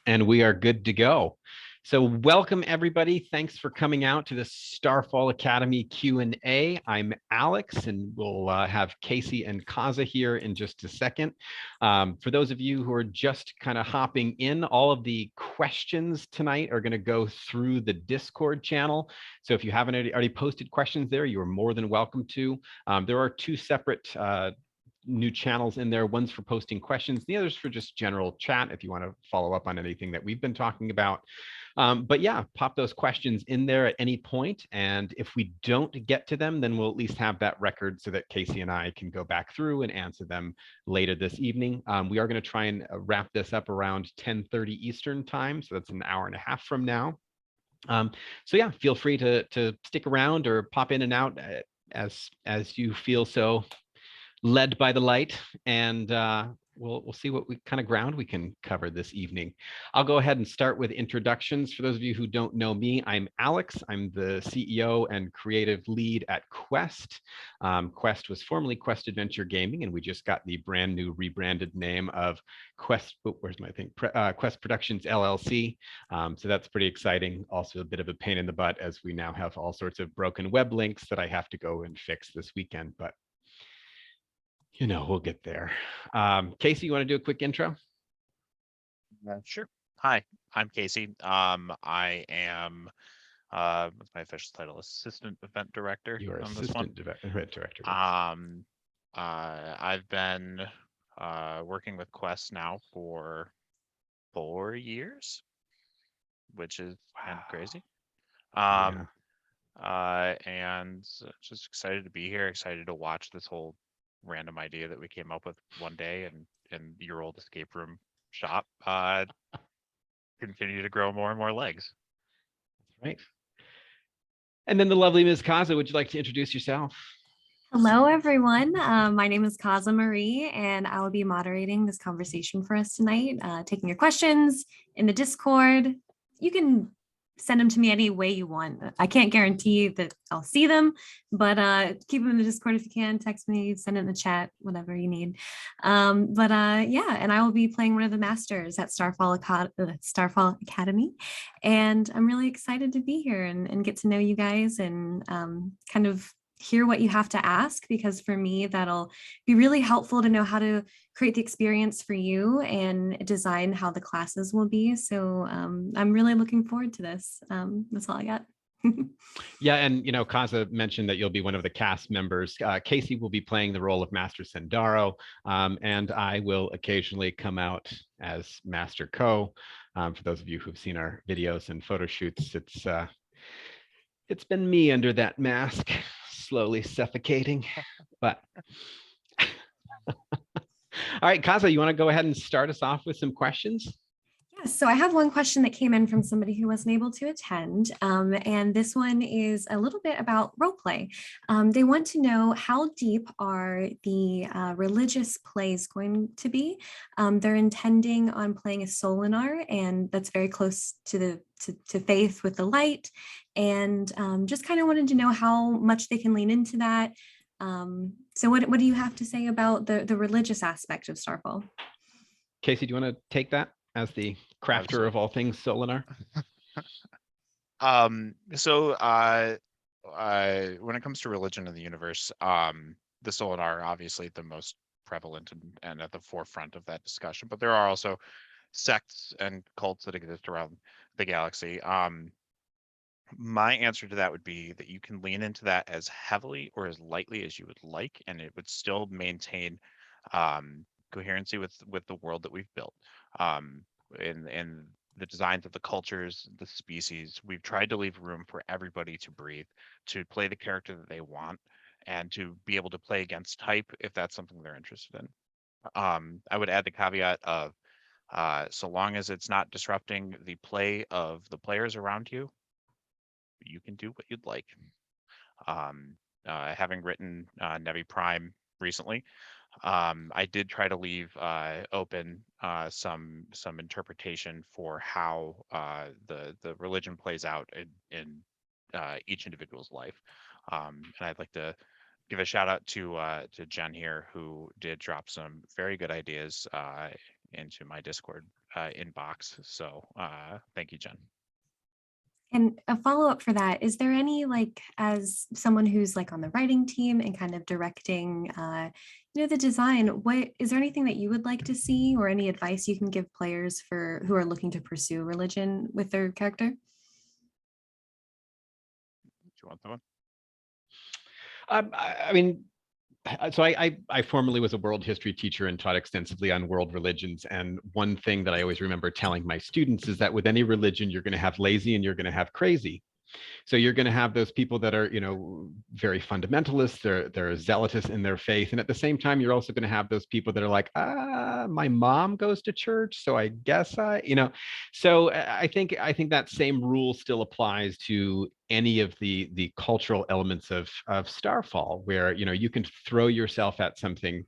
And we are good to go. So welcome everybody. Thanks for coming out to the Starfall Academy Q&A. I'm Alex, and we'll have Casey and Kaza here in just a second. For those of you who are just kind of hopping in, all of the questions tonight are going to go through the Discord channel. So if you haven't already posted questions there, you are more than welcome to. There are two separate new channels in there. One's for posting questions, the other's for just general chat if you want to follow up on anything that we've been talking about. But yeah, pop those questions in there at any point, and if we don't get to them, then we'll at least have that record so that Casey and I can go back through and answer them later this evening. We are going to try and wrap this up around 10:30 Eastern time, so that's an hour and a half from now. So yeah, feel free to stick around or pop in and out as you feel so led by the light, and we'll see what kind of ground we can cover this evening. I'll go ahead and start with introductions. For those of you who don't know me, I'm Alex. I'm the CEO and creative lead at Quest. Quest was formerly Quest Adventure Gaming, and we just got the brand new rebranded name of Quest. Where's my thing? Quest Productions LLC. So that's pretty exciting. Also a bit of a pain in the butt, as we now have all sorts of broken web links that I have to go and fix this weekend, but we'll get there. Casey, you want to do a quick intro? Sure. Hi, I'm Casey. I am, what's my official title? Assistant Event Director. You are on this one. Event Director. I've been working with Quest now for 4 years, which is kind of crazy. And just excited to be here, excited to watch this whole random idea that we came up with one day and in your old escape room shop continue to grow more and more legs. That's right. And then the lovely Ms. Kaza, would you like to introduce yourself? Hello, everyone. My name is Kaza Marie, and I will be moderating this conversation for us tonight, taking your questions in the Discord. You can send them to me any way you want. I can't guarantee that I'll see them, but keep them in the Discord if you can. Text me, send it in the chat, whatever you need. Yeah, and I will be playing one of the masters at Starfall Academy. And I'm really excited to be here and get to know you guys and kind of hear what you have to ask, because for me, that'll be really helpful to know how to create the experience for you and design how the classes will be. So I'm really looking forward to this. That's all I got. Yeah, and Kaza mentioned that you'll be one of the cast members. Casey will be playing the role of Master Sendaro, and I will occasionally come out as Master Ko. For those of you who've seen our videos and photo shoots, it's been me under that mask, slowly suffocating. But all right, Kaza, you want to go ahead and start us off with some questions? Yes, so I have one question that came in from somebody who wasn't able to attend, and this one is a little bit about roleplay. They want to know, how deep are the religious plays going to be? They're intending on playing a Solinar, and that's very close to faith with the light, and just kind of wanted to know how much they can lean into that. So what do you have to say about the religious aspect of Starfall? Casey, do you want to take that as the crafter of all things Solinar? So when it comes to religion in the universe, the Solinar are obviously the most prevalent and at the forefront of that discussion, but there are also sects and cults that exist around the galaxy. My answer to that would be that you can lean into that as heavily or as lightly as you would like, and it would still maintain coherency with the world that we've built. In the designs of the cultures, the species, we've tried to leave room for everybody to breathe, to play the character that they want, and to be able to play against type if that's something they're interested in. I would add the caveat of so long as it's not disrupting the play of the players around you, you can do what you'd like. Having written Nevi Prime recently, I did try to leave open some interpretation for how the religion plays out in each individual's life, and I'd like to give a shout out to Jen here, who did drop some very good ideas into my Discord inbox. So thank you, Jen. And a follow-up for that, is there any, like, as someone who's like on the writing team and kind of directing, the design, what is there anything that you would like to see or any advice you can give players for who are looking to pursue religion with their character? Do you want that one? I mean, so I formerly was a world history teacher and taught extensively on world religions. And one thing that I always remember telling my students is that with any religion, you're going to have lazy and you're going to have crazy. So you're going to have those people that are, very fundamentalist. They're zealous in their faith, and at the same time, you're also going to have those people that are like, my mom goes to church, so I guess So I think that same rule still applies to any of the cultural elements of Starfall, where you can throw yourself at something,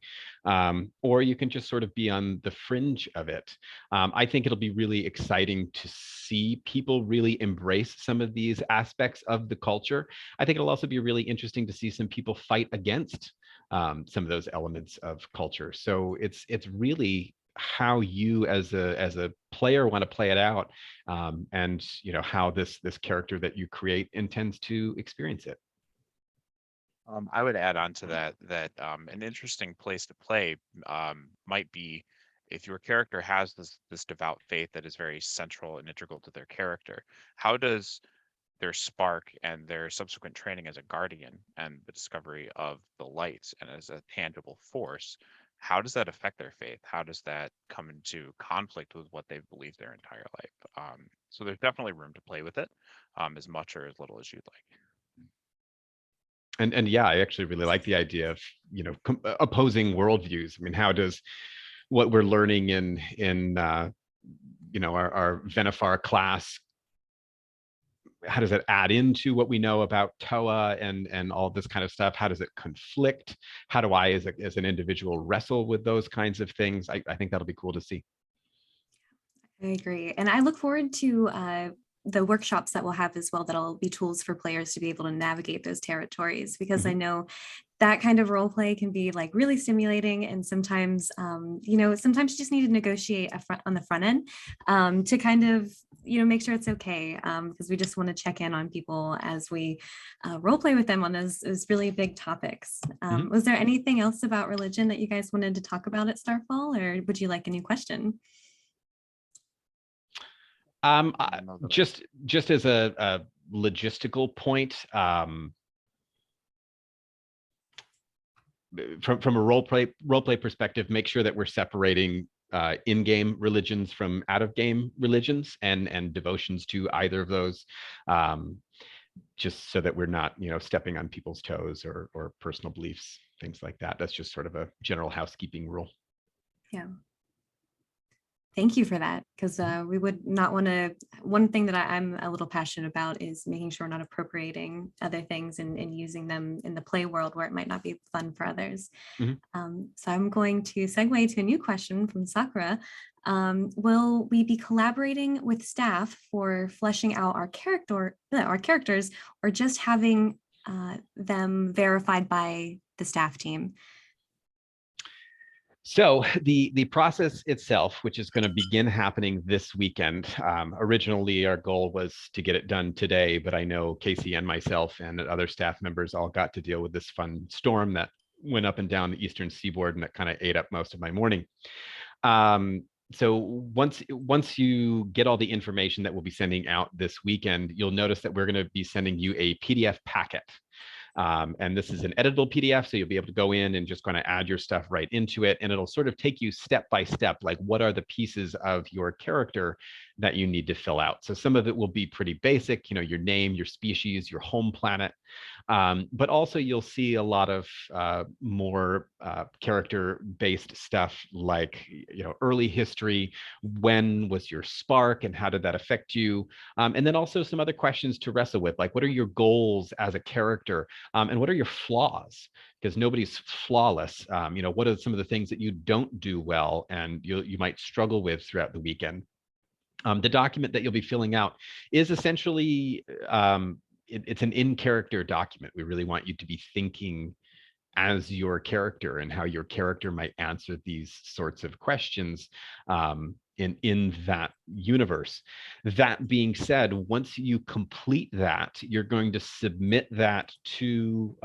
or you can just sort of be on the fringe of it. I think it'll be really exciting to see people really embrace some of these aspects of the culture. I think it'll also be really interesting to see some people fight against some of those elements of culture. So it's really how you as a player want to play it out, and how this character that you create intends to experience it. I would add on to that an interesting place to play might be if your character has this devout faith that is very central and integral to their character. How does their spark and their subsequent training as a guardian and the discovery of the light and as a tangible force, how does that affect their faith? How does that come into conflict with what they've believed their entire life? So there's definitely room to play with it, as much or as little as you'd like. And yeah, I actually really like the idea of opposing worldviews. I mean, how does what we're learning in our Venifar class, how does it add into what we know about Toa and all this kind of stuff? How does it conflict? How do I, as an individual, wrestle with those kinds of things? I think that'll be cool to see. I agree. And I look forward to the workshops that we'll have as well, that'll be tools for players to be able to navigate those territories, because I know that kind of role play can be like really stimulating. And sometimes, sometimes you just need to negotiate on the front end to kind of, make sure it's okay, because we just want to check in on people as we role play with them on those really big topics. Was there anything else about religion that you guys wanted to talk about at Starfall, or would you like a new question? Just as a logistical point, from a role play perspective, make sure that we're separating in-game religions from out-of-game religions and devotions to either of those, just so that we're not stepping on people's toes or personal beliefs, things like that. That's just sort of a general housekeeping rule. Yeah. Thank you for that, because we would not want to. One thing that I'm a little passionate about is making sure we're not appropriating other things and using them in the play world where it might not be fun for others. So I'm going to segue to a new question from Sakura. Will we be collaborating with staff for fleshing out our characters, or just having them verified by the staff team? So the process itself, which is going to begin happening this weekend, originally our goal was to get it done today, but I know Casey and myself and other staff members all got to deal with this fun storm that went up and down the eastern seaboard, and that kind of ate up most of my morning. So once you get all the information that we'll be sending out this weekend, you'll notice that we're going to be sending you a PDF packet. And this is an editable PDF, so you'll be able to go in and just kind of add your stuff right into it, and it'll sort of take you step by step, like what are the pieces of your character that you need to fill out. So some of it will be pretty basic, your name, your species, your home planet, but also you'll see a lot of more character-based stuff, like early history, when was your spark and how did that affect you, and then also some other questions to wrestle with, like what are your goals as a character, and what are your flaws, because nobody's flawless. What are some of the things that you don't do well and you might struggle with throughout the weekend. The document that you'll be filling out is essentially, it's an in-character document. We really want you to be thinking as your character and how your character might answer these sorts of questions in that universe. That being said, once you complete that, you're going to submit that to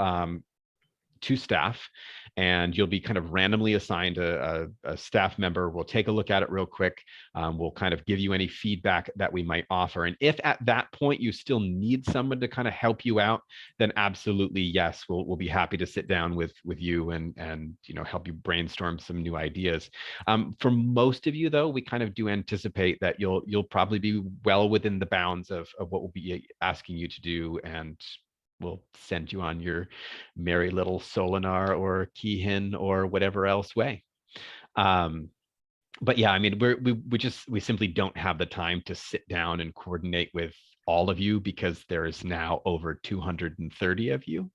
staff, and you'll be kind of randomly assigned a staff member. We'll take a look at it real quick. We'll kind of give you any feedback that we might offer. And if at that point you still need someone to kind of help you out, then absolutely yes, we'll be happy to sit down with you and help you brainstorm some new ideas. For most of you though, we kind of do anticipate that you'll probably be well within the bounds of what we'll be asking you to do, and we'll send you on your merry little Solinar or Keehin or whatever else way. But yeah, I mean, we simply don't have the time to sit down and coordinate with all of you because there is now over 230 of you.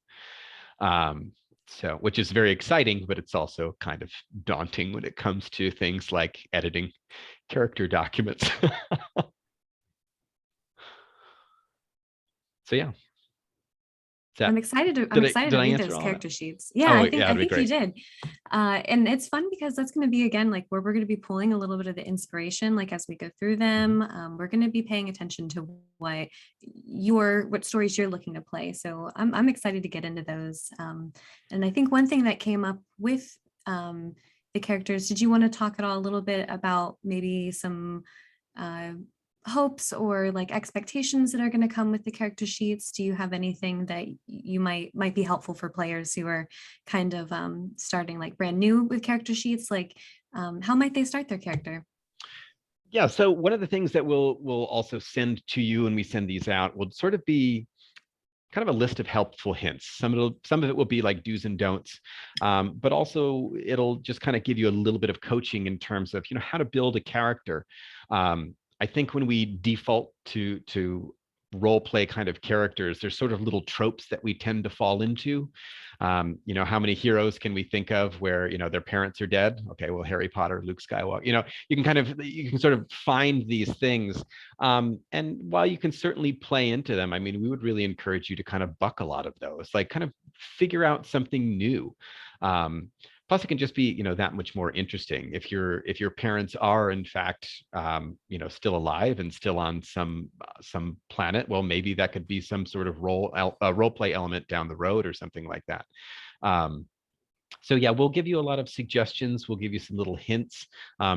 So, which is very exciting, but it's also kind of daunting when it comes to things like editing character documents. So yeah. I'm excited to read those character sheets. Yeah, Oh, I think yeah, that'd be you great. did. And it's fun because that's going to be again like where we're going to be pulling a little bit of the inspiration, like as we go through them. We're going to be paying attention to what stories you're looking to play. So I'm excited to get into those. And I think one thing that came up with the characters, did you want to talk at all a little bit about maybe some hopes or like expectations that are going to come with the character sheets? Do you have anything that you might be helpful for players who are kind of starting like brand new with character sheets? Like how might they start their character? Yeah, so one of the things that we'll also send to you when we send these out will sort of be kind of a list of helpful hints. Some of it will be like do's and don'ts, but also it'll just kind of give you a little bit of coaching in terms of how to build a character. I think when we default to role play kind of characters, there's sort of little tropes that we tend to fall into. How many heroes can we think of where their parents are dead? Okay, well, Harry Potter, Luke Skywalker. You can sort of find these things, and while you can certainly play into them, I mean, we would really encourage you to kind of buck a lot of those, like kind of figure out something new. Plus, it can just be that much more interesting if your parents are in fact still alive and still on some planet. Well, maybe that could be some sort of role play element down the road or something like that. So yeah, we'll give you a lot of suggestions. We'll give you some little hints.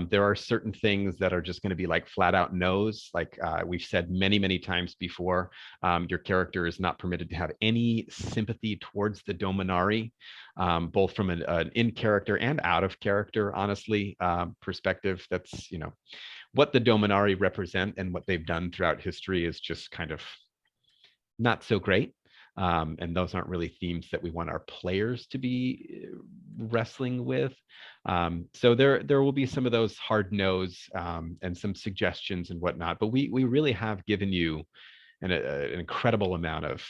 There are certain things that are just going to be like flat out no's. Like we've said many, many times before, your character is not permitted to have any sympathy towards the Dominari, both from an in character and out of character, honestly, perspective. That's, what the Dominari represent and what they've done throughout history is just kind of not so great. And those aren't really themes that we want our players to be wrestling with. So there will be some of those hard no's and some suggestions and whatnot, but we really have given you an incredible amount of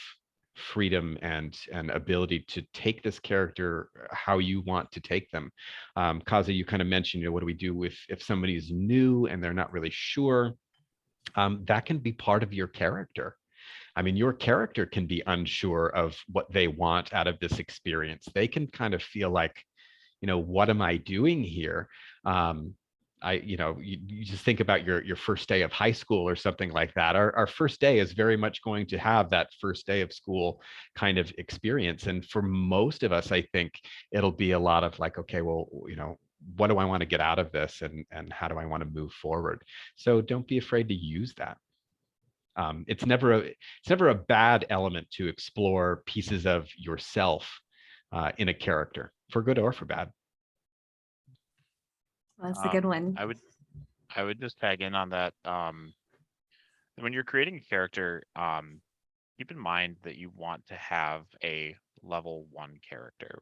freedom and ability to take this character how you want to take them. Kaza, you kind of mentioned, what do we do if somebody's new and they're not really sure? That can be part of your character. I mean, your character can be unsure of what they want out of this experience. They can kind of feel like, what am I doing here? You just think about your first day of high school or something like that. Our first day is very much going to have that first day of school kind of experience. And for most of us, I think it'll be a lot of like, okay, well, what do I want to get out of this, and how do I want to move forward? So don't be afraid to use that. It's never a bad element to explore pieces of yourself in a character, for good or for bad. Well, that's a good one. I would just tag in on that. When you're creating a character, keep in mind that you want to have a level 1 character.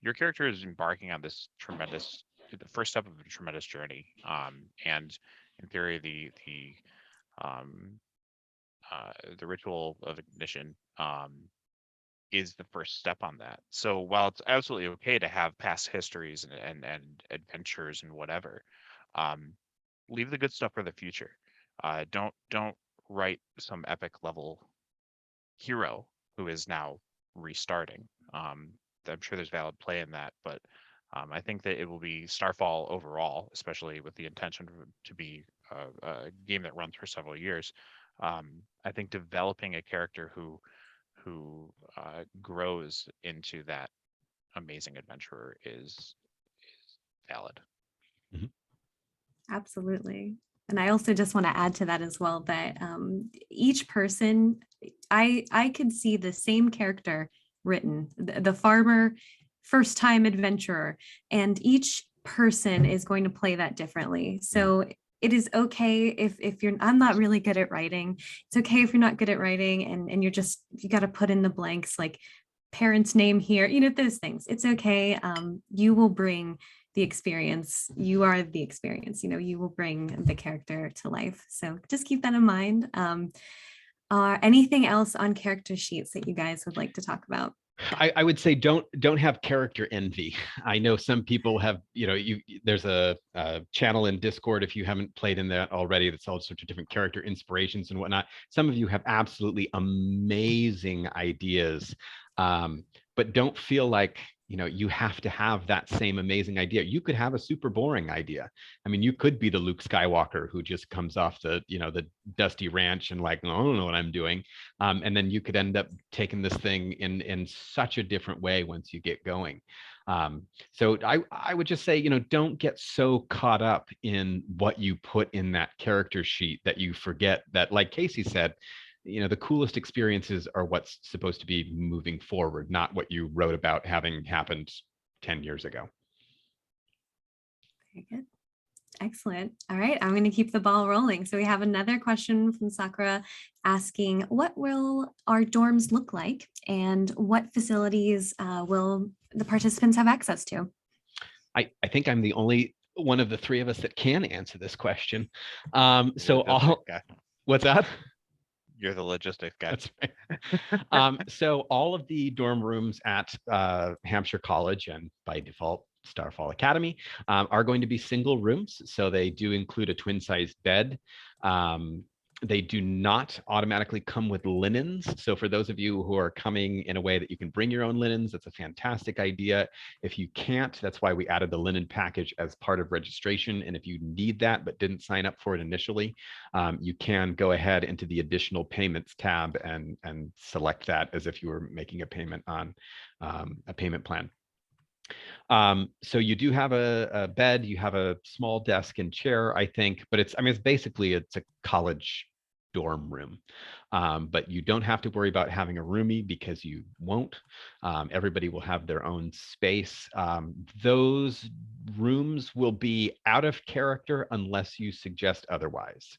Your character is embarking on this the first step of a tremendous journey. And in theory, the ritual of ignition is the first step on that. So while it's absolutely okay to have past histories and adventures and whatever, leave the good stuff for the future. Don't write some epic level hero who is now restarting. I'm sure there's valid play in that, but I think that it will be Starfall overall, especially with the intention to be a game that runs for several years. I think developing a character who grows into that amazing adventurer is valid. Absolutely. And I also just want to add to that as well that each person, I could see the same character written, the farmer, first time adventurer, and each person is going to play that differently. So it is okay if you're, I'm not really good at writing. It's okay if you're not good at writing and you're just, you got to put in the blanks like parent's name here, those things. It's okay. You will bring the experience. You are the experience. You will bring the character to life. So just keep that in mind. Anything else on character sheets that you guys would like to talk about? I would say don't have character envy. I know some people have, there's a channel in Discord, if you haven't played in that already, that's all sorts of different character inspirations and whatnot. Some of you have absolutely amazing ideas, but don't feel like you have to have that same amazing idea. You could have a super boring idea. I mean, you could be the Luke Skywalker who just comes off the dusty ranch and like, I don't know what I'm doing. And then you could end up taking this thing in such a different way once you get going. So I would just say, don't get so caught up in what you put in that character sheet that you forget that, like Casey said, the coolest experiences are what's supposed to be moving forward, not what you wrote about having happened 10 years ago. Very good. Excellent. All right, I'm going to keep the ball rolling. So we have another question from Sakura asking, what will our dorms look like and what facilities will the participants have access to? I think I'm the only one of the three of us that can answer this question. What's that? You're the logistics guy. That's right. So all of the dorm rooms at Hampshire College and by default Starfall Academy are going to be single rooms. So they do include a twin-sized bed. They do not automatically come with linens. So for those of you who are coming in a way that you can bring your own linens, that's a fantastic idea. If you can't, that's why we added the linen package as part of registration. And if you need that but didn't sign up for it initially, you can go ahead into the additional payments tab and select that as if you were making a payment on a payment plan. So you do have a bed, you have a small desk and chair, I think, but it's basically a college dorm room. But you don't have to worry about having a roomie because you won't. Everybody will have their own space. Those rooms will be out of character unless you suggest otherwise.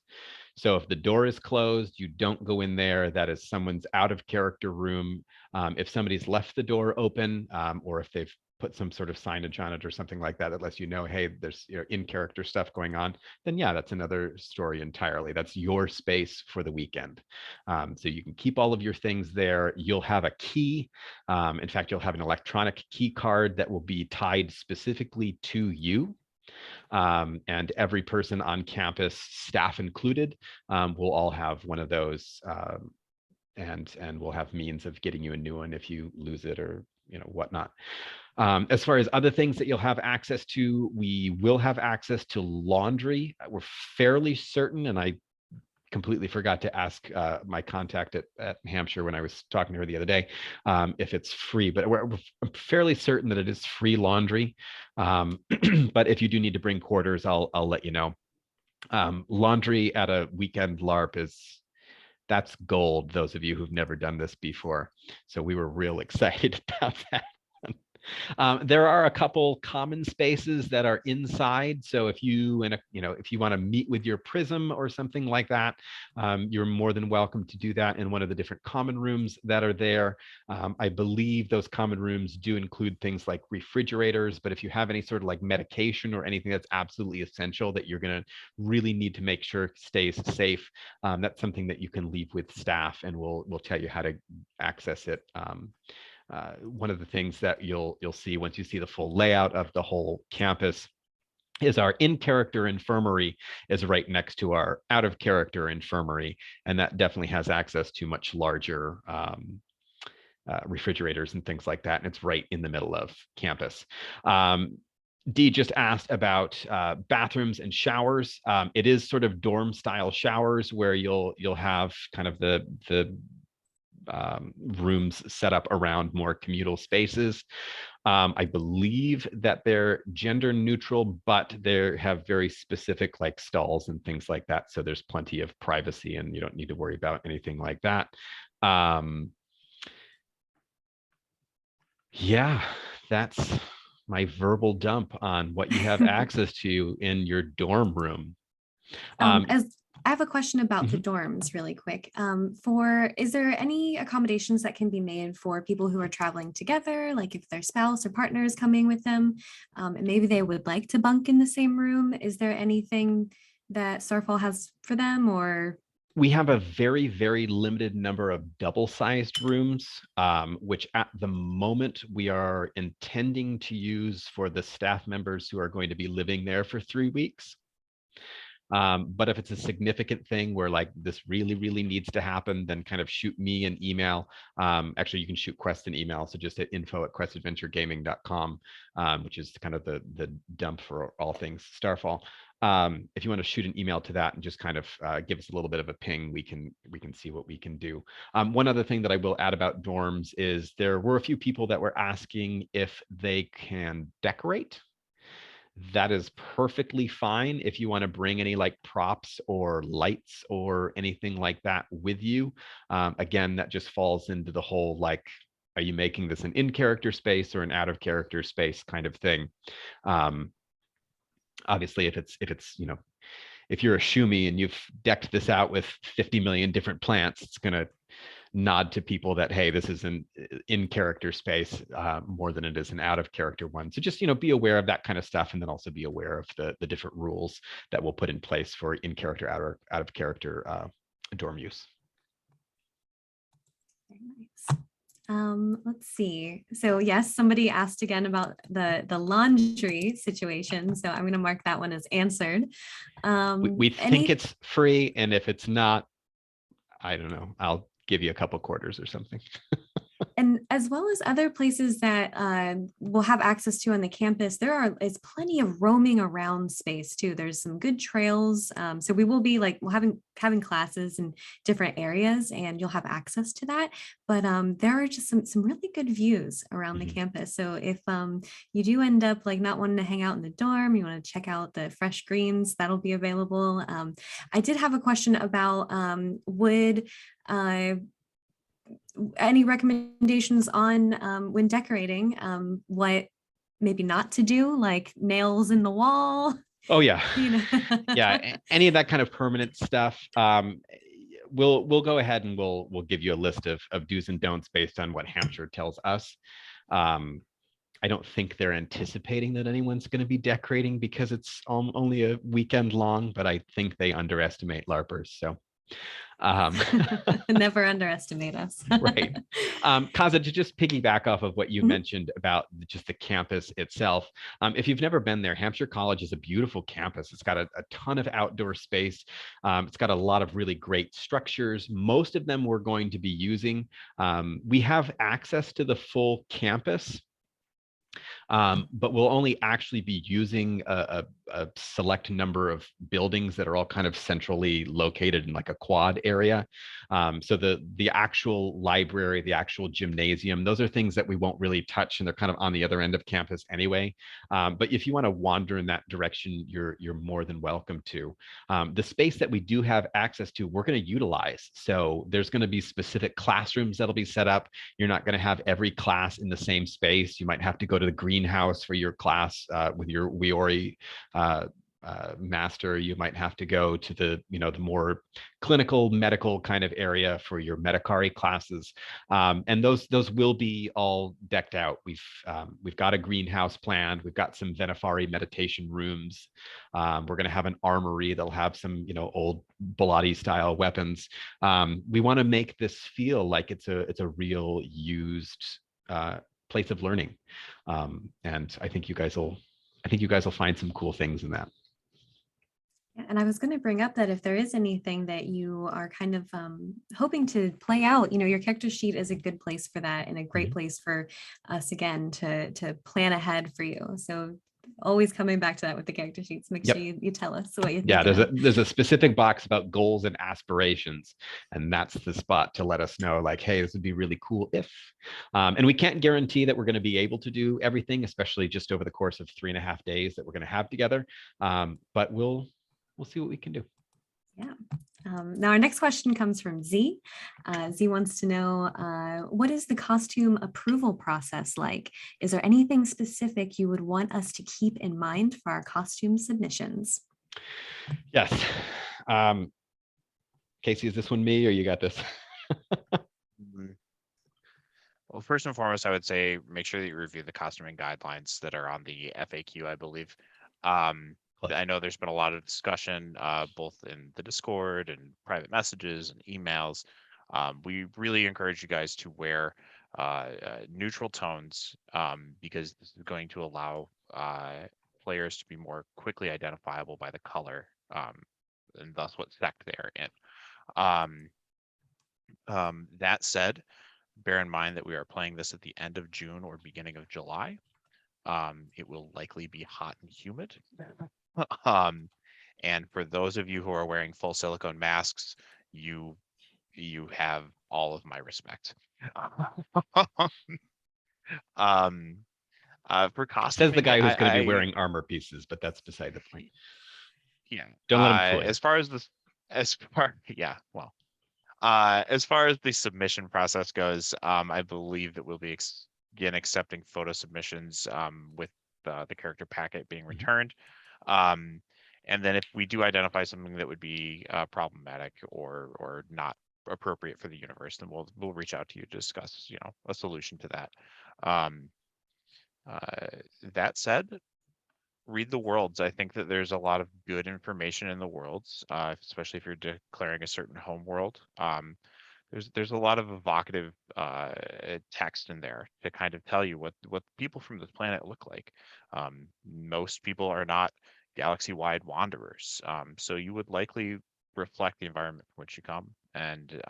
So if the door is closed, you don't go in there. That is someone's out of character room. If somebody's left the door open, or if they've put some sort of signage on it or something like that that lets you know, hey, there's in character stuff going on, then yeah, that's another story entirely. That's your space for the weekend. So you can keep all of your things there. You'll have a key. In fact, you'll have an electronic key card that will be tied specifically to you. And every person on campus, staff included, will all have one of those, and we'll have means of getting you a new one if you lose it or whatnot. As far as other things that you'll have access to, we will have access to laundry. We're fairly certain, and I completely forgot to ask my contact at Hampshire when I was talking to her the other day if it's free, but we're fairly certain that it is free laundry. But if you do need to bring quarters, I'll let you know. Laundry at a weekend LARP that's gold, those of you who've never done this before. So we were real excited about that. There are a couple common spaces that are inside. So if you if you want to meet with your prism or something like that, you're more than welcome to do that in one of the different common rooms that are there. I believe those common rooms do include things like refrigerators, but if you have any sort of like medication or anything that's absolutely essential that you're going to really need to make sure stays safe, that's something that you can leave with staff, and we'll tell you how to access it. One of the things that you'll see once you see the full layout of the whole campus is our in-character infirmary is right next to our out-of-character infirmary, and that definitely has access to much larger refrigerators and things like that, and it's right in the middle of campus. Dee just asked about bathrooms and showers. It is sort of dorm style showers where you'll have kind of the rooms set up around more communal spaces. I believe that they're gender neutral, but they have very specific like stalls and things like that. So there's plenty of privacy and you don't need to worry about anything like that. Yeah, that's my verbal dump on what you have access to in your dorm room. As I have a question about the dorms really quick. Is there any accommodations that can be made for people who are traveling together, like if their spouse or partner is coming with them, and maybe they would like to bunk in the same room? Is there anything that Starfall has for them, or? We have a very, very limited number of double-sized rooms, which at the moment we are intending to use for the staff members who are going to be living there for 3 weeks. But if it's a significant thing where like this really, really needs to happen, then kind of shoot me an email. Actually, you can shoot Quest an email. So just at info@questadventuregaming.com, which is kind of the dump for all things Starfall. If you want to shoot an email to that and just kind of give us a little bit of a ping, we can see what we can do. One other thing that I will add about dorms is there were a few people that were asking if they can decorate. That is perfectly fine if you want to bring any like props or lights or anything like that with you. Again, that just falls into the whole like, are you making this an in-character space or an out-of-character space kind of thing? Obviously, if it's if you're a Shumi and you've decked this out with 50 million different plants, it's going to nod to people that, hey, this is an in-character space more than it is an out-of-character one. So just, be aware of that kind of stuff, and then also be aware of the different rules that we'll put in place for in-character, out-of-character dorm use. Very nice. Let's see. So yes, somebody asked again about the laundry situation. So I'm going to mark that one as answered. We think it's free, and if it's not, I don't know, I'll give you a couple quarters or something. And as well as other places that we'll have access to on the campus, is plenty of roaming around space too. There's some good trails. So we will be we'll having classes in different areas, and you'll have access to that. But there are just some really good views around the campus. So if you do end up not wanting to hang out in the dorm, you want to check out the fresh greens, that'll be available. I did have a question about any recommendations on when decorating, what maybe not to do, like nails in the wall? Oh yeah. Yeah, any of that kind of permanent stuff. We'll go ahead and we'll give you a list of do's and don'ts based on what Hampshire tells us. I don't think they're anticipating that anyone's going to be decorating because it's only a weekend long, but I think they underestimate LARPers. So never underestimate us. Right. Kaza, to just piggyback off of what you mentioned about just the campus itself, if you've never been there, Hampshire College is a beautiful campus. It's got a ton of outdoor space. It's got a lot of really great structures. Most of them we're going to be using. We have access to the full campus, but we'll only actually be using a select number of buildings that are all kind of centrally located in like a quad area. So the actual library, the actual gymnasium, those are things that we won't really touch, and they're kind of on the other end of campus anyway. But if you want to wander in that direction, you're more than welcome to. The space that we do have access to, we're going to utilize. So there's going to be specific classrooms that'll be set up. You're not going to have every class in the same space. You might have to go to the greenhouse for your class with your Wiori master. You might have to go to the more clinical medical kind of area for your Metacari classes, and those will be all decked out. We've got a greenhouse planned. We've got some Venifari meditation rooms. We're going to have an armory that'll have some old Bilotti style weapons. We want to make this feel like it's a real used place of learning, and I think you guys will find some cool things in that. And I was going to bring up that if there is anything that you are kind of hoping to play out, your character sheet is a good place for that, and a great place for us again to plan ahead for you. So always coming back to that with the character sheets. Make sure you tell us what you think. Yeah, there's a specific box about goals and aspirations, and that's the spot to let us know, like, hey, this would be really cool if. And we can't guarantee that we're going to be able to do everything, especially just over the course of 3.5 days that we're going to have together. But we'll see what we can do. Yeah. Now our next question comes from Z. Z wants to know, what is the costume approval process like? Is there anything specific you would want us to keep in mind for our costume submissions? Yes. Casey, is this one me or you got this? Well, first and foremost, I would say make sure that you review the costuming guidelines that are on the FAQ, I believe. I know there's been a lot of discussion, both in the Discord and private messages and emails. We really encourage you guys to wear neutral tones, because this is going to allow players to be more quickly identifiable by the color, and thus what sect they are in. That said, bear in mind that we are playing this at the end of June or beginning of July. It will likely be hot and humid. And for those of you who are wearing full silicone masks, you have all of my respect. For costuming, says the guy who's going to be wearing armor pieces, but that's beside the point. Yeah. Don't let him fool you. As far as as far as the submission process goes, I believe that we'll be again accepting photo submissions with the character packet being returned. And then if we do identify something that would be problematic or not appropriate for the universe, then we'll reach out to you to discuss, a solution to that. That said, read the worlds. I think that there's a lot of good information in the worlds, especially if you're declaring a certain home world. There's a lot of evocative text in there to kind of tell you what people from this planet look like. Most people are not galaxy-wide wanderers, so you would likely reflect the environment from which you come, and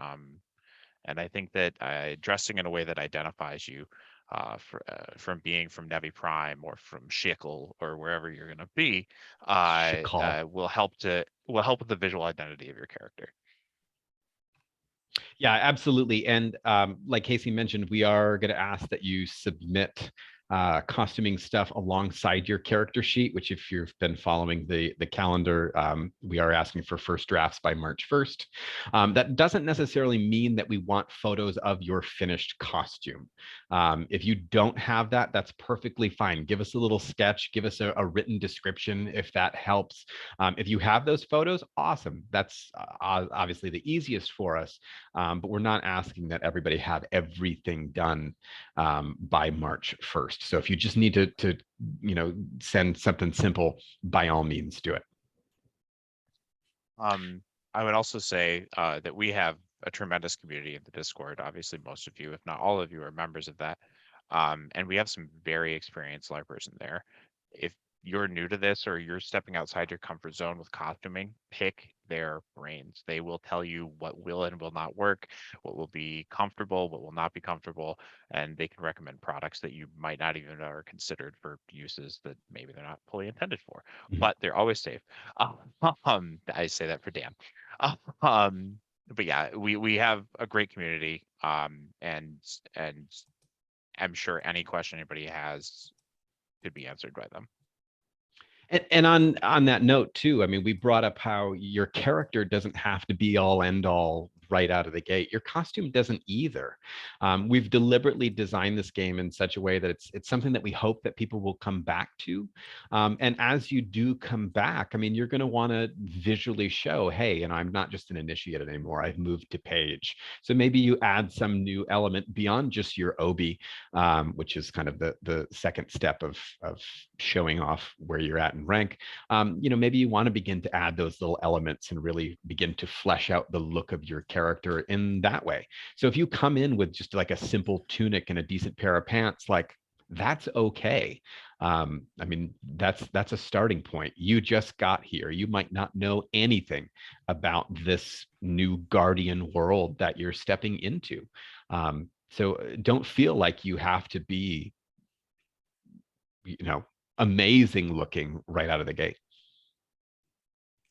I think that dressing in a way that identifies you from being from Nevi Prime or from Shickle or wherever you're going to be will help with the visual identity of your character. Yeah, absolutely. And like Casey mentioned, we are going to ask that you submit costuming stuff alongside your character sheet, which if you've been following the calendar, we are asking for first drafts by March 1st. That doesn't necessarily mean that we want photos of your finished costume. If you don't have that, that's perfectly fine. Give us a little sketch, give us a written description if that helps. If you have those photos, awesome. That's obviously the easiest for us, but we're not asking that everybody have everything done by March 1st. So if you just need to send something simple, by all means do it. I would also say that we have a tremendous community in the Discord. Obviously, most of you, if not all of you, are members of that. And we have some very experienced LARPers in there. If you're new to this or you're stepping outside your comfort zone with costuming, pick their brains. They will tell you what will and will not work, what will be comfortable, what will not be comfortable, and they can recommend products that you might not even know are considered for uses that maybe they're not fully intended for, but they're always safe. I say that for Dan. But yeah, we have a great community, and I'm sure any question anybody has could be answered by them. And on that note too, I mean, we brought up how your character doesn't have to be all end all right out of the gate. Your costume doesn't either. We've deliberately designed this game in such a way that it's something that we hope that people will come back to. And as you do come back, I mean, you're going to want to visually show, hey, and I'm not just an initiated anymore. I've moved to page. So maybe you add some new element beyond just your obi, which is kind of the second step of showing off where you're at in rank. Maybe you want to begin to add those little elements and really begin to flesh out the look of your character in that way. So if you come in with just like a simple tunic and a decent pair of pants, like that's okay. I mean, that's a starting point. You just got here. You might not know anything about this new guardian world that you're stepping into. So don't feel like you have to be, amazing looking right out of the gate.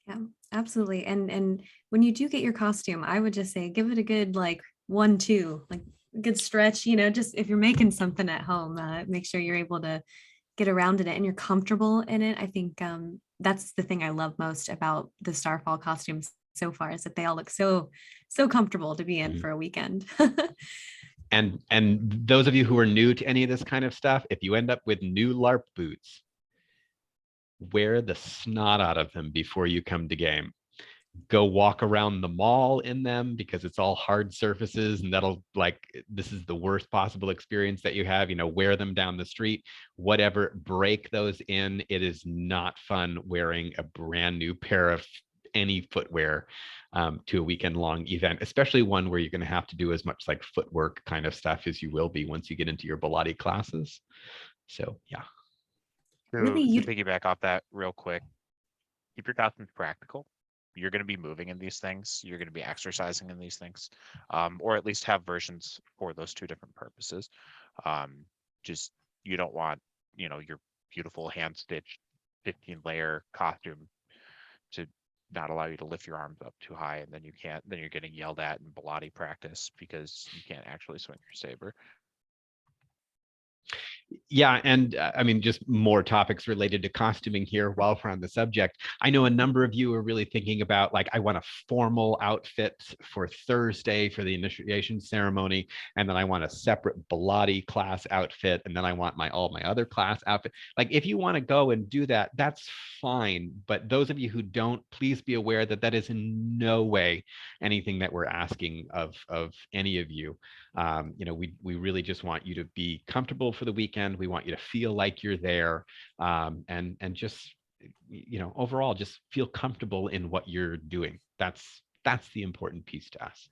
Yeah, absolutely. And when you do get your costume, I would just say give it a good like 1, 2, like a good stretch, just if you're making something at home, make sure you're able to get around in it and you're comfortable in it. I think that's the thing I love most about the Starfall costumes so far is that they all look so comfortable to be in for a weekend. And those of you who are new to any of this kind of stuff, if you end up with new LARP boots, wear the snot out of them before you come to game. Go walk around the mall in them because it's all hard surfaces, and this is the worst possible experience that you have. Wear them down the street, whatever, break those in. It is not fun wearing a brand new pair of any footwear to a weekend long event, especially one where you're going to have to do as much like footwork kind of stuff as you will be once you get into your Pilates classes. So yeah. Really, To you piggyback off that real quick, keep your costumes practical. You're going to be moving in these things. You're going to be exercising in these things, or at least have versions for those two different purposes. Just you don't want, your beautiful hand stitched 15-layer costume to not allow you to lift your arms up too high, and then you can't. Then you're getting yelled at in Pilates practice because you can't actually swing your saber. Yeah, and I mean, just more topics related to costuming here while we're on the subject. I know a number of you are really thinking about, like, I want a formal outfit for Thursday for the initiation ceremony, and then I want a separate Pilates class outfit, and then I want all my other class outfit. Like, if you want to go and do that, that's fine. But those of you who don't, please be aware that that is in no way anything that we're asking of any of you. We really just want you to be comfortable for the weekend. We want you to feel like you're there, and just overall just feel comfortable in what you're doing. That's the important piece to us.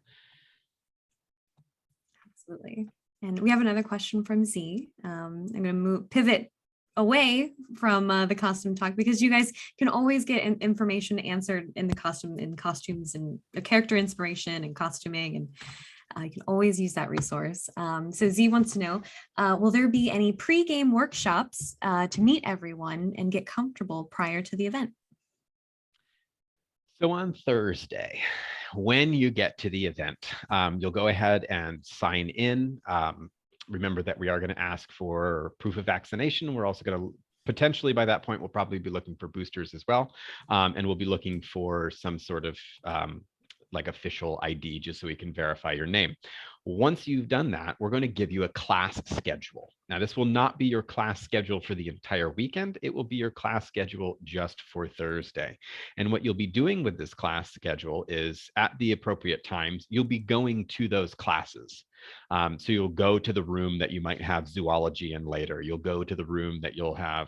absolutely. And we have another question from Z. I'm going to pivot away from the costume talk because you guys can always get information answered in costumes and the character inspiration and costuming, and you can always use that resource. So Z wants to know, will there be any pre-game workshops to meet everyone and get comfortable prior to the event? So on Thursday, when you get to the event, you'll go ahead and sign in. Remember that we are going to ask for proof of vaccination. We're also going to potentially, by that point, we'll probably be looking for boosters as well. And we'll be looking for some sort of like official ID just so we can verify your name. Once you've done that, we're going to give you a class schedule. Now, this will not be your class schedule for the entire weekend. It will be your class schedule just for Thursday. And what you'll be doing with this class schedule is at the appropriate times, you'll be going to those classes. So you'll go to the room that you might have zoology in later. You'll go to the room that you'll have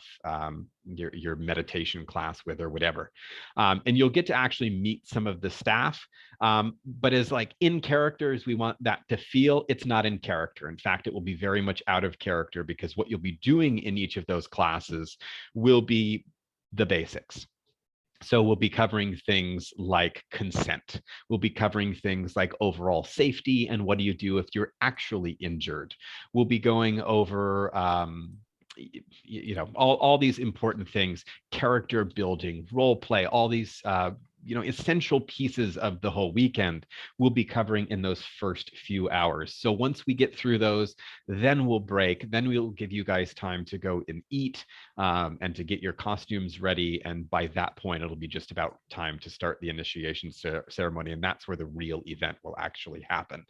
your meditation class with or whatever. And you'll get to actually meet some of the staff. But as like in characters, we want that to feel it's not in character. In fact, it will be very much out of character because what you'll be doing in each of those classes will be the basics. So we'll be covering things like consent. We'll be covering things like overall safety and what do you do if you're actually injured. We'll be going over all these important things, character building, role play, all these essential pieces of the whole weekend we'll be covering in those first few hours. So once we get through those, then we'll break. Then we'll give you guys time to go and eat and to get your costumes ready. And by that point, it'll be just about time to start the initiation ceremony. And that's where the real event will actually happen.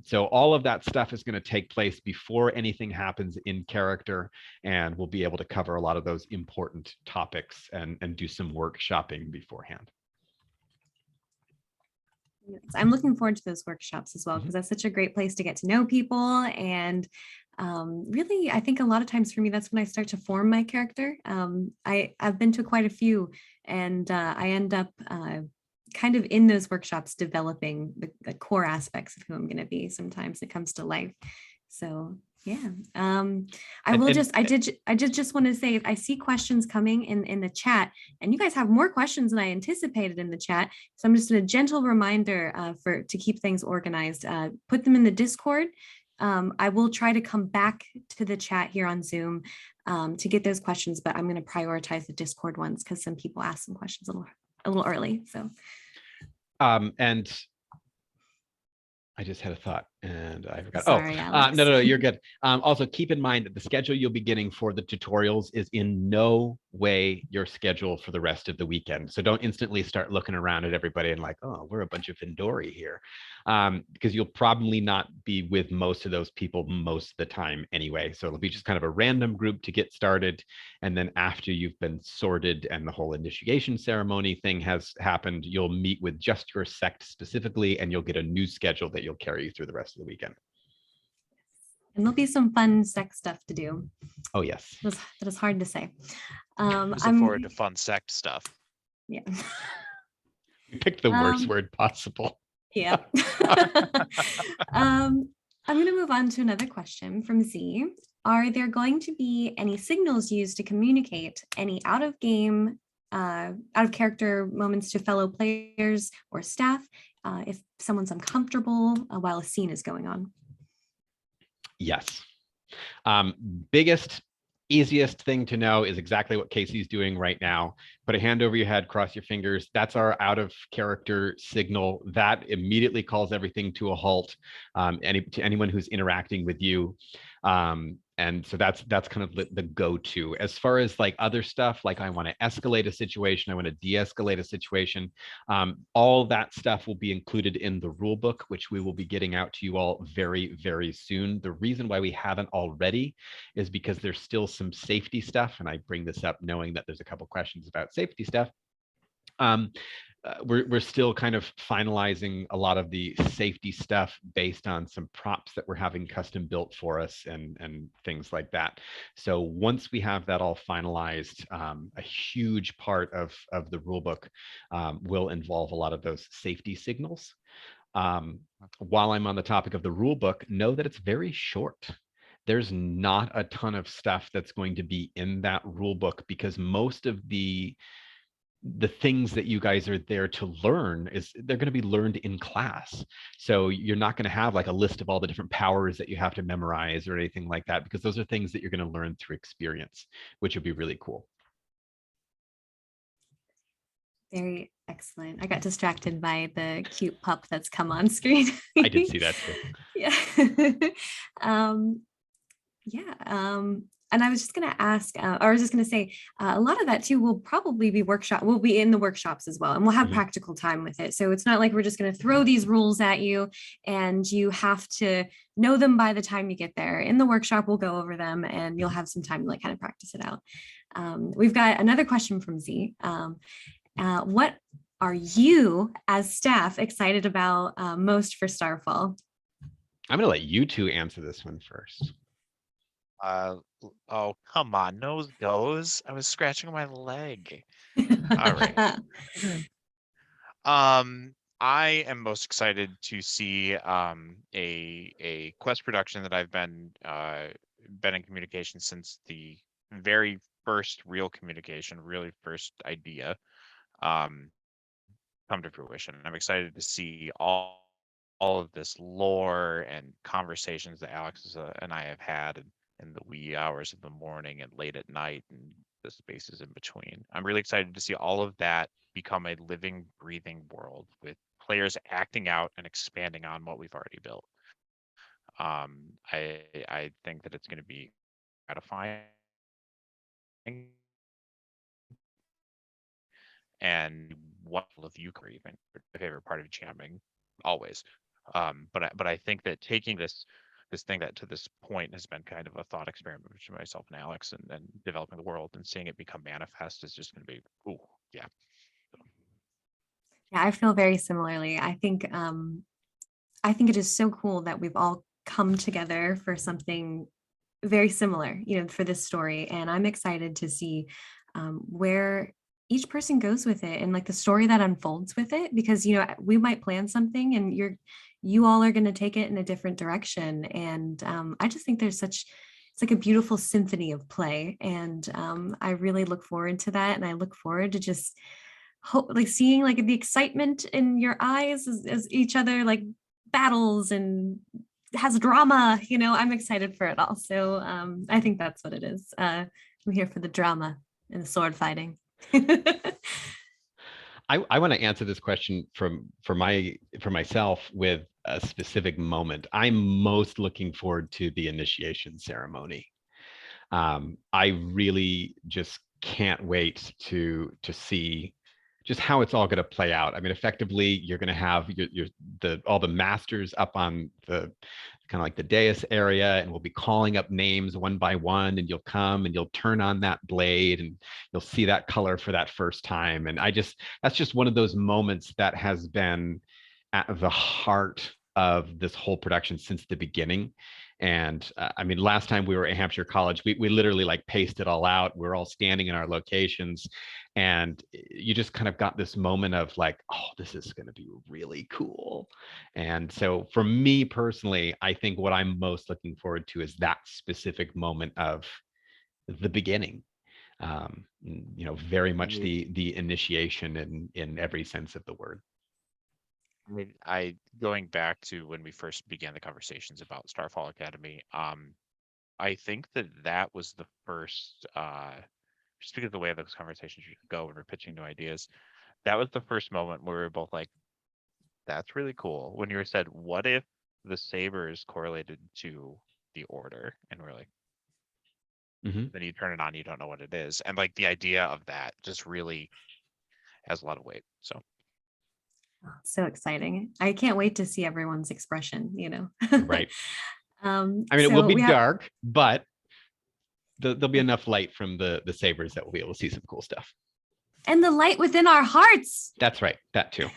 So all of that stuff is going to take place before anything happens in character. And we'll be able to cover a lot of those important topics and do some workshopping beforehand. I'm looking forward to those workshops as well, because that's such a great place to get to know people. And really, I think a lot of times for me, that's when I start to form my character. I've been to quite a few, and I end up kind of in those workshops developing the core aspects of who I'm going to be. Sometimes it comes to life. So Yeah. I And, will and I did just want to say, I see questions coming in the chat, and you guys have more questions than I anticipated in the chat. So I'm just a gentle reminder to keep things organized. Put them in the Discord. I will try to come back to the chat here on Zoom to get those questions, but I'm going to prioritize the Discord ones because some people asked some questions a little early. So and I just had a thought and I forgot. sorry, Alex. No, you're good. Also, keep in mind that the schedule you'll be getting for the tutorials is in no way your schedule for the rest of the weekend. So don't instantly start looking around at everybody and like, oh, we're a bunch of Findori here. Because you'll probably not be with most of those people most of the time anyway. So it'll be just kind of a random group to get started. And then after you've been sorted and the whole initiation ceremony thing has happened, you'll meet with just your sect specifically, and you'll get a new schedule that you'll carry you through the rest of the weekend. And there'll be some fun sect stuff to do. Oh, yes. That is hard to say. Just look forward to fun sect stuff. Yeah. You picked the worst word possible. Yeah. I'm going to move on to another question from Z. Are there going to be any signals used to communicate any out of character moments to fellow players or staff if someone's uncomfortable while a scene is going on? Yes. Biggest, easiest thing to know is exactly what Casey's doing right now. Put a hand over your head, cross your fingers. That's our out of character signal. That immediately calls everything to a halt, to anyone who's interacting with you. And so that's kind of the go-to. As far as like other stuff, like I want to escalate a situation, I want to de-escalate a situation, all that stuff will be included in the rule book, which we will be getting out to you all very, very soon. The reason why we haven't already is because there's still some safety stuff, and I bring this up knowing that there's a couple questions about safety stuff. We're still kind of finalizing a lot of the safety stuff based on some props that we're having custom built for us and things like that. So once we have that all finalized, a huge part of the rulebook will involve a lot of those safety signals. While I'm on the topic of the rulebook, know that it's very short. There's not a ton of stuff that's going to be in that rulebook because most of the things that you guys are there to learn they're going to be learned in class. So you're not going to have like a list of all the different powers that you have to memorize or anything like that, because those are things that you're going to learn through experience, which would be really cool. Very excellent. I got distracted by the cute pup that's come on screen. I did see that too. Yeah. And I was just going to ask, or I was just going to say, a lot of that too will probably be will be in the workshops as well, and we'll have practical time with it. So it's not like we're just going to throw these rules at you and you have to know them by the time you get there. In the workshop, we'll go over them and you'll have some time to like kind of practice it out. We've got another question from Z. What are you as staff excited about most for Starfall? I'm going to let you two answer this one first. Oh, come on, nose goes. I was scratching my leg. All right. I am most excited to see a quest production that I've been in communication since the very first real communication, really first idea come to fruition. I'm excited to see all of this lore and conversations that Alex and I have had in the wee hours of the morning and late at night and the spaces in between. I'm really excited to see all of that become a living, breathing world with players acting out and expanding on what we've already built. I think that it's going to be gratifying and what of you grieving, my favorite part of jamming always. But I think that taking this thing that to this point has been kind of a thought experiment between myself and Alex and developing the world and seeing it become manifest is just going to be, ooh, yeah. Yeah, I feel very similarly. I think it is so cool that we've all come together for something very similar, for this story. And I'm excited to see where each person goes with it and like the story that unfolds with it, because we might plan something and you all are going to take it in a different direction. And I just think it's like a beautiful symphony of play. And I really look forward to that. And I look forward to just like seeing like the excitement in your eyes as each other like battles and has drama. I'm excited for it all. So I think that's what it is. I'm here for the drama and the sword fighting. I want to answer this question for myself with a specific moment. I'm most looking forward to the initiation ceremony. I really just can't wait to see just how it's all going to play out. I mean, effectively, you're going to have all the masters up on the kind of like the dais area, and we'll be calling up names one by one, and you'll come and you'll turn on that blade and you'll see that color for that first time. And that's just one of those moments that has been at the heart of this whole production since the beginning. And I mean, last time we were at Hampshire College, we literally like paced it all out. We're all standing in our locations, and you just kind of got this moment of like, oh, this is going to be really cool. And so for me personally, I think what I'm most looking forward to is that specific moment of the beginning. Very much the initiation in every sense of the word. I going back to when we first began the conversations about Starfall Academy, I think that was the first, just because of the way those conversations go when we're pitching new ideas, that was the first moment where we were both like, that's really cool. When you said, what if the saber is correlated to the order? And we're like, then you turn it on, you don't know what it is. And like the idea of that just really has a lot of weight. So. Oh, so exciting. I can't wait to see everyone's expression, Right. I mean, it will be dark, but there'll be enough light from the sabers that we'll be able to see some cool stuff. And the light within our hearts. That's right. That too.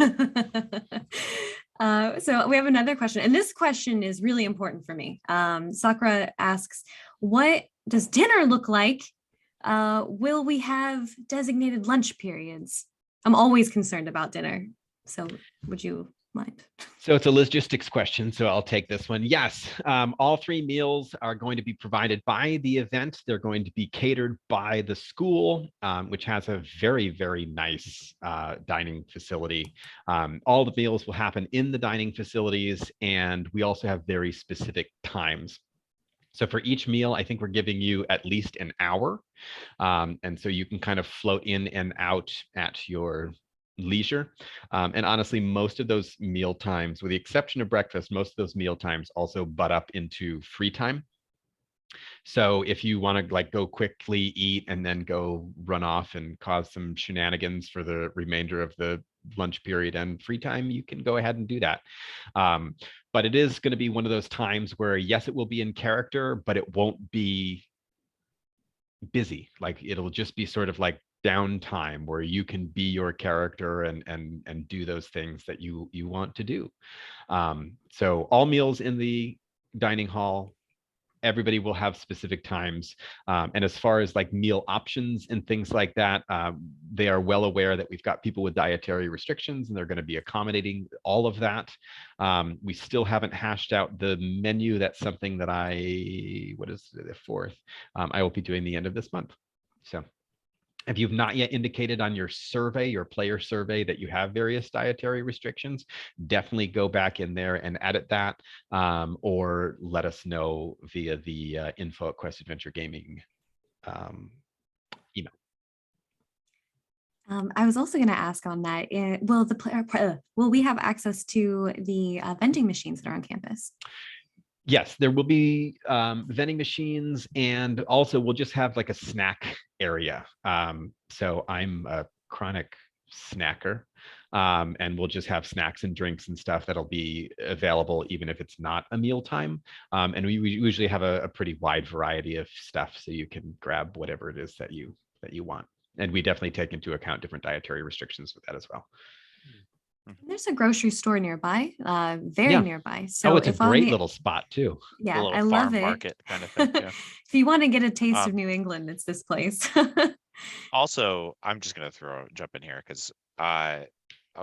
So we have another question, and this question is really important for me. Sakura asks, what does dinner look like? Will we have designated lunch periods? I'm always concerned about dinner. So would you mind? So it's a logistics question, so I'll take this one. Yes, all 3 meals are going to be provided by the event. They're going to be catered by the school, which has a very, very nice dining facility. All the meals will happen in the dining facilities, and we also have very specific times. So for each meal, I think we're giving you at least an hour. And so you can kind of float in and out at your leisure. And honestly, most of those meal times, with the exception of breakfast, most of those meal times also butt up into free time. So if you want to like go quickly eat and then go run off and cause some shenanigans for the remainder of the lunch period and free time, you can go ahead and do that. But it is going to be one of those times where, yes, it will be in character, but it won't be busy. Like it'll just be sort of like downtime where you can be your character and do those things that you want to do. So all meals in the dining hall, everybody will have specific times. And as far as like meal options and things like that, they are well aware that we've got people with dietary restrictions and they're going to be accommodating all of that. We still haven't hashed out the menu. That's something that what is the 4th? I will be doing the end of this month. So if you've not yet indicated on your survey, your player survey, that you have various dietary restrictions, definitely go back in there and edit that, or let us know via the info@Quest Adventure Gaming email. I was also going to ask on that, will we have access to the vending machines that are on campus? Yes, there will be vending machines, and also we'll just have like a snack area. So I'm a chronic snacker, and we'll just have snacks and drinks and stuff that'll be available even if it's not a meal time. And we usually have a pretty wide variety of stuff, so you can grab whatever it is that you want. And we definitely take into account different dietary restrictions with that as well. There's a grocery store nearby, very nearby. So it's a great little spot too. Yeah, I love it. Market kind of thing. Yeah. If you want to get a taste of New England, it's this place. Also, I'm just gonna jump in here because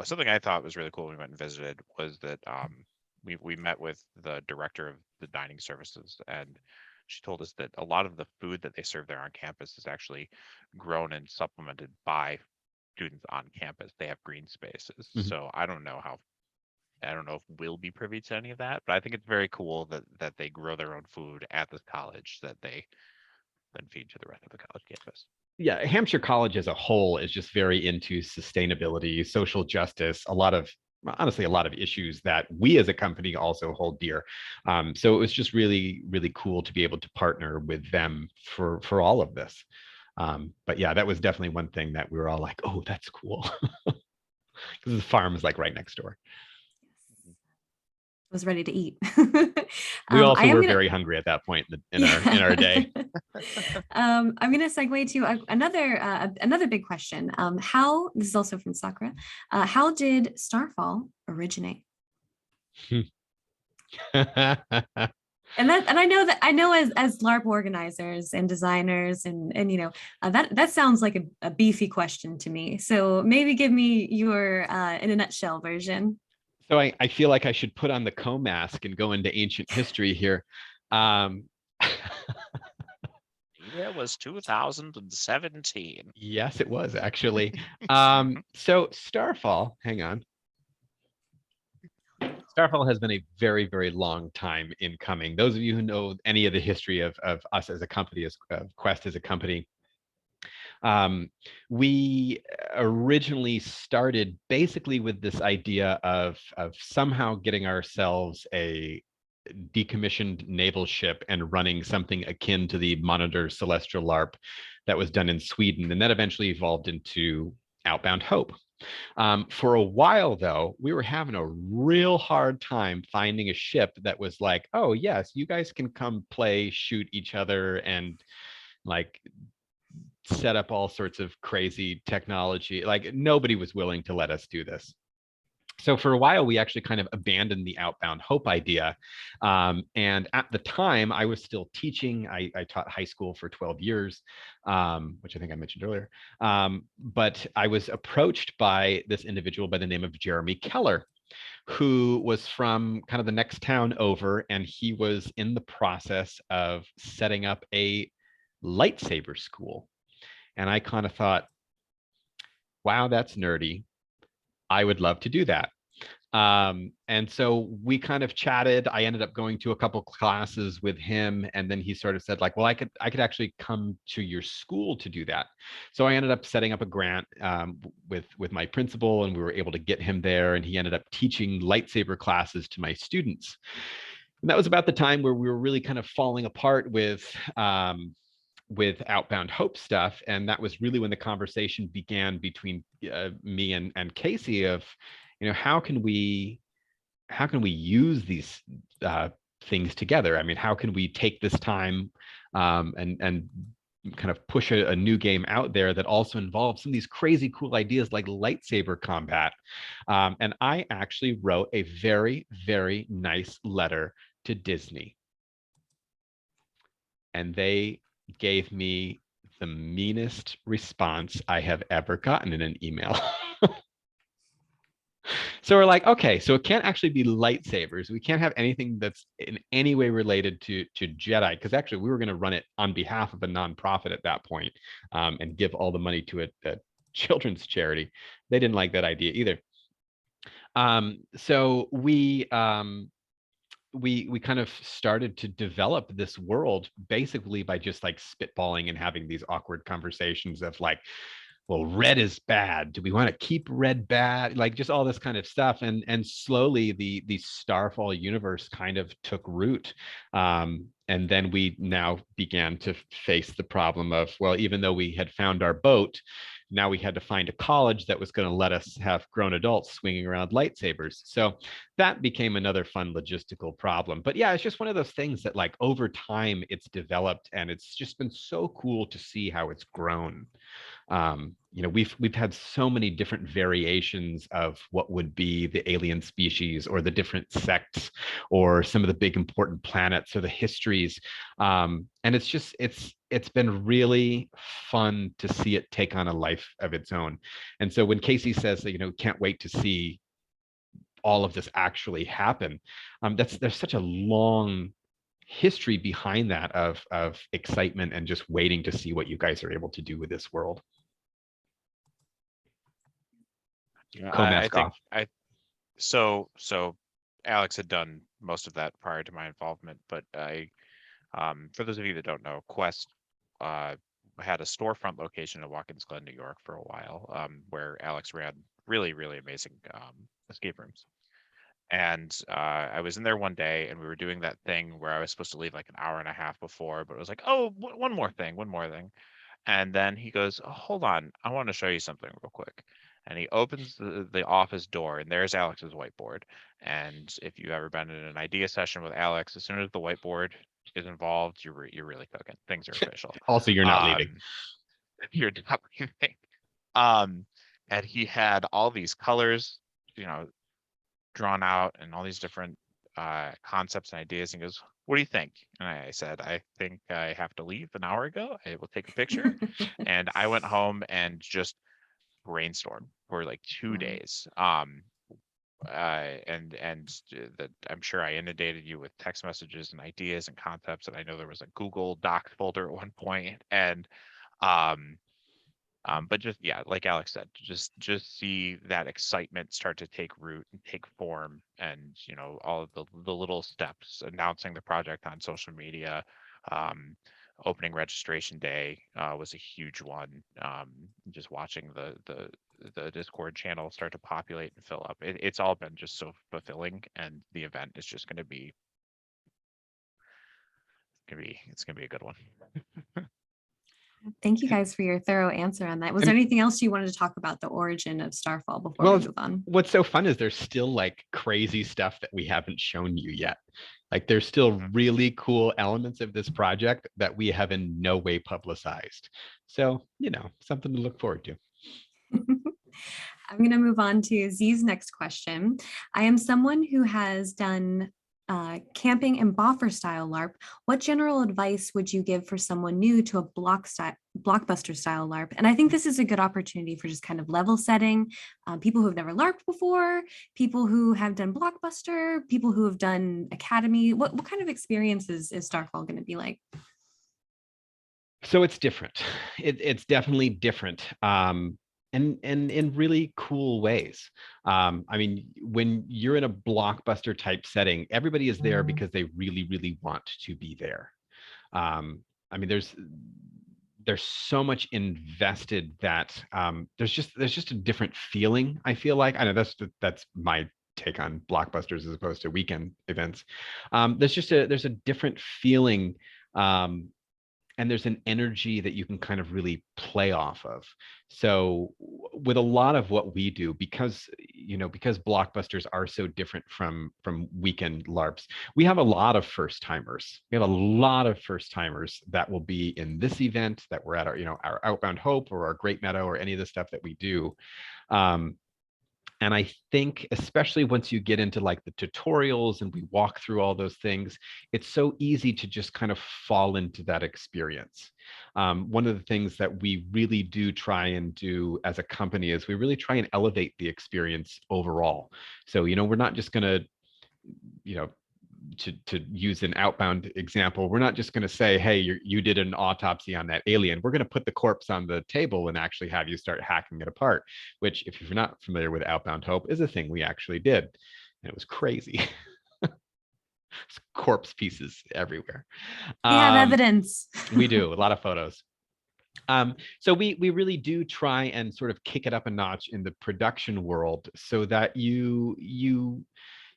something I thought was really cool when we went and visited was that we met with the director of the dining services, and she told us that a lot of the food that they serve there on campus is actually grown and supplemented by students on campus. They have green spaces, Mhm. so I don't know if we'll be privy to any of that, but I think it's very cool that they grow their own food at this college that they then feed to the rest of the college campus. Yeah, Hampshire College as a whole is just very into sustainability, social justice, honestly, a lot of issues that we as a company also hold dear. So it was just really, really cool to be able to partner with them for all of this. But yeah, that was definitely one thing that we were all like, oh, that's cool. Because the farm is like right next door. Was ready to eat. We I also am were gonna, very hungry at that point in our yeah. day. I'm gonna segue to another big question. How this is also from Sakura. How did Starfall originate? And I know as LARP organizers and designers and that sounds like a beefy question to me. So maybe give me your in a nutshell version. So I feel like I should put on the co-mask and go into ancient history here. Um, Year was 2017. yes, it was actually. So Starfall, hang on. Starfall has been a very, very long time in coming. Those of you who know any of the history of us as a company, as Quest as a company, um, we originally started basically with this idea of somehow getting ourselves a decommissioned naval ship and running something akin to the Monitor Celestial LARP that was done in Sweden. And that eventually evolved into Outbound Hope. For a while, though, we were having a real hard time finding a ship that was like, oh, yes, you guys can come play, shoot each other, and like set up all sorts of crazy technology. Like nobody was willing to let us do this. So for a while, we actually kind of abandoned the Outbound Hope idea. And at the time, I was still teaching. I taught high school for 12 years, which I think I mentioned earlier. But I was approached by this individual by the name of Jeremy Keller, who was from kind of the next town over, and he was in the process of setting up a lightsaber school. And I kind of thought, wow, that's nerdy. I would love to do that. And so we kind of chatted. I ended up going to a couple classes with him, and then he sort of said, like, well, I could actually come to your school to do that. So I ended up setting up a grant with my principal, and we were able to get him there, and he ended up teaching lightsaber classes to my students. And that was about the time where we were really kind of falling apart with Outbound Hope stuff. And that was really when the conversation began between me and Casey of, how can we use these things together? I mean, how can we take this time and kind of push a new game out there that also involves some of these crazy cool ideas like lightsaber combat? And I actually wrote a very, very nice letter to Disney. And they gave me the meanest response I have ever gotten in an email. So we're like, okay, so it can't actually be lightsabers. We can't have anything that's in any way related to Jedi, because actually we were going to run it on behalf of a nonprofit at that point, and give all the money to a children's charity. They didn't like that idea either. So we kind of started to develop this world basically by just like spitballing and having these awkward conversations of like, well, red is bad. Do we want to keep red bad? Like just all this kind of stuff. And slowly the Starfall universe kind of took root. And then we now began to face the problem of, well, even though we had found our boat, now we had to find a college that was going to let us have grown adults swinging around lightsabers. So that became another fun logistical problem. But yeah, it's just one of those things that like over time it's developed, and it's just been so cool to see how it's grown. we've had so many different variations of what would be the alien species or the different sects or some of the big important planets or the histories. And it's been really fun to see it take on a life of its own. And so when Casey says that, can't wait to see all of this actually happen, there's such a long history behind that of excitement and just waiting to see what you guys are able to do with this world. I think so Alex had done most of that prior to my involvement, but for those of you that don't know, Quest had a storefront location in Watkins Glen, New York for a while, where Alex ran really, really amazing escape rooms. And I was in there one day and we were doing that thing where I was supposed to leave like an hour and a half before, but it was like, oh, one more thing. And then he goes, oh, hold on, I want to show you something real quick. And he opens the office door and there's Alex's whiteboard. And if you've ever been in an idea session with Alex, as soon as the whiteboard is involved, you're really cooking. Things are official. Also, you're not leaving. You're not leaving. And he had all these colors, drawn out and all these different concepts and ideas. And he goes, what do you think? And I said, I think I have to leave an hour ago. I will take a picture. And I went home and just brainstormed for like 2 days. And that I'm sure I inundated you with text messages and ideas and concepts. And I know there was a Google Docs folder at one point. And but just, yeah, like Alex said, just see that excitement start to take root and take form, and all of the little steps, announcing the project on social media, opening registration day was a huge one. Just watching the Discord channel start to populate and fill up. It's all been just so fulfilling, and the event is just going to be it's gonna be a good one. Thank you guys for your thorough answer on that. Was there anything else you wanted to talk about the origin of Starfall before we move on? What's so fun is there's still like crazy stuff that we haven't shown you yet. Like there's still really cool elements of this project that we have in no way publicized. So, something to look forward to. I'm going to move on to Z's next question. I am someone who has done camping and boffer style LARP. What general advice would you give for someone new to a blockbuster style LARP? And I think this is a good opportunity for just kind of level setting, people who have never LARPed before, people who have done blockbuster, people who have done academy. What kind of experiences is Starfall going to be like? So it's different. It's definitely different. And in really cool ways. I mean, when you're in a blockbuster type setting, everybody is there because they really, really want to be there. I mean, there's so much invested that there's just a different feeling. I feel like, I know that's my take on blockbusters as opposed to weekend events. There's a different feeling. And there's an energy that you can kind of really play off of. So with a lot of what we do, because blockbusters are so different from weekend LARPs, we have a lot of first timers. We have a lot of first timers that will be in this event, that we're at our Outbound Hope or our Great Meadow or any of the stuff that we do. And I think, especially once you get into like the tutorials and we walk through all those things, it's so easy to just kind of fall into that experience. One of the things that we really do try and do as a company is we really try and elevate the experience overall. So, we're not just going to, to use an Outbound example, we're not just going to say, hey, you did an autopsy on that alien. We're going to put the corpse on the table and actually have you start hacking it apart, which, if you're not familiar with Outbound Hope, is a thing we actually did. And it was crazy. Corpse pieces everywhere. We have evidence. We do, a lot of photos. So we really do try and sort of kick it up a notch in the production world so that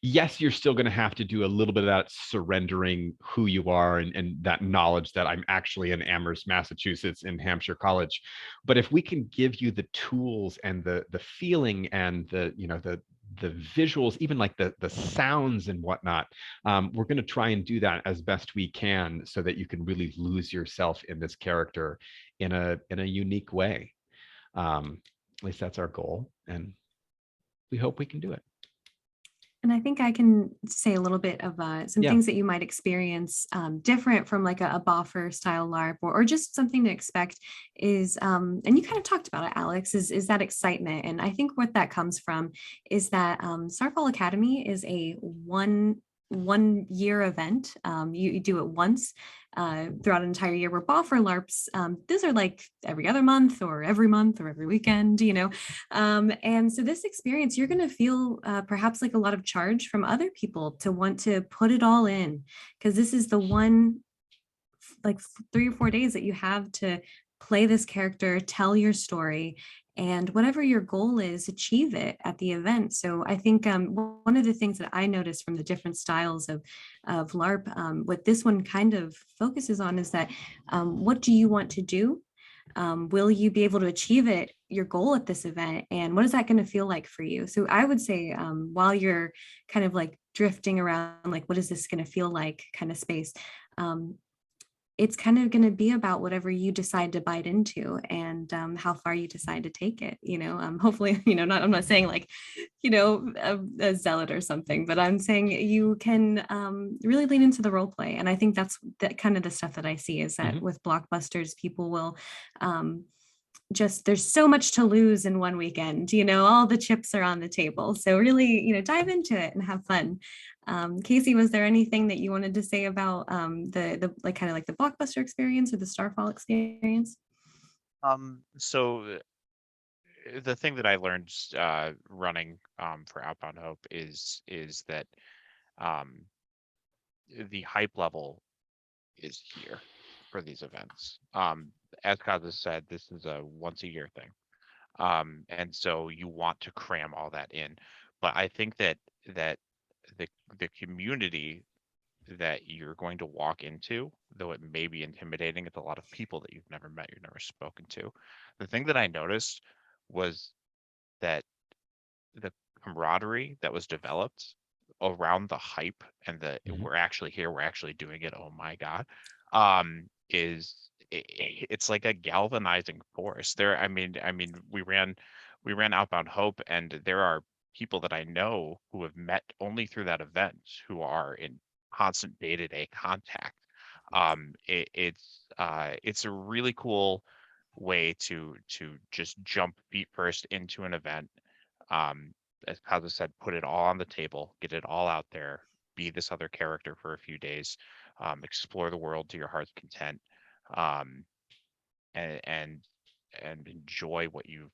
yes, you're still going to have to do a little bit of that surrendering who you are and that knowledge that I'm actually in Amherst, Massachusetts, in Hampshire College. But if we can give you the tools and the feeling and the visuals, even like the sounds and whatnot, we're going to try and do that as best we can so that you can really lose yourself in this character in a unique way. At least that's our goal, and we hope we can do it. And I think I can say a little bit of some Yeah. things that you might experience different from like a boffer style LARP, or just something to expect is, and you kind of talked about it, Alex, is that excitement. And I think what that comes from is that Starfall Academy is a one year event. You do it once throughout an entire year, where boffer LARPs, these are like every other month or every weekend, and so this experience, you're going to feel perhaps like a lot of charge from other people to want to put it all in, because this is the one, like 3 or 4 days that you have to play this character, tell your story, and whatever your goal is, achieve it at the event. So I think one of the things that I noticed from the different styles of LARP, what this one kind of focuses on is that, what do you want to do? Will you be able to achieve it, your goal at this event? And what is that going to feel like for you? So I would say, while you're kind of like drifting around, like, what is this going to feel like kind of space? It's kind of going to be about whatever you decide to bite into, and how far you decide to take it. Hopefully, I'm not saying like, a zealot or something, but I'm saying you can really lean into the role play. And I think that's that kind of the stuff that I see is that with blockbusters, people will just, there's so much to lose in one weekend, all the chips are on the table. So really, dive into it and have fun. Casey, was there anything that you wanted to say about the like kind of like the blockbuster experience or the Starfall experience? So the thing that I learned running for Outbound Hope is that um, the hype level is here for these events. As Kaza said, this is a once a year thing. And so you want to cram all that in. But I think that the community that you're going to walk into, though it may be intimidating, it's a lot of people that you've never met, you've never spoken to. The thing that I noticed was that the camaraderie that was developed around the hype and the we're actually here, we're actually doing it, oh my god, it's like a galvanizing force there. I mean we ran Outbound Hope, and there are people that I know who have met only through that event who are in constant day-to-day contact. It's a really cool way to just jump feet first into an event. um, as Kaza said, put it all on the table, get it all out there, be this other character for a few days, explore the world to your heart's content, um, and and enjoy what you've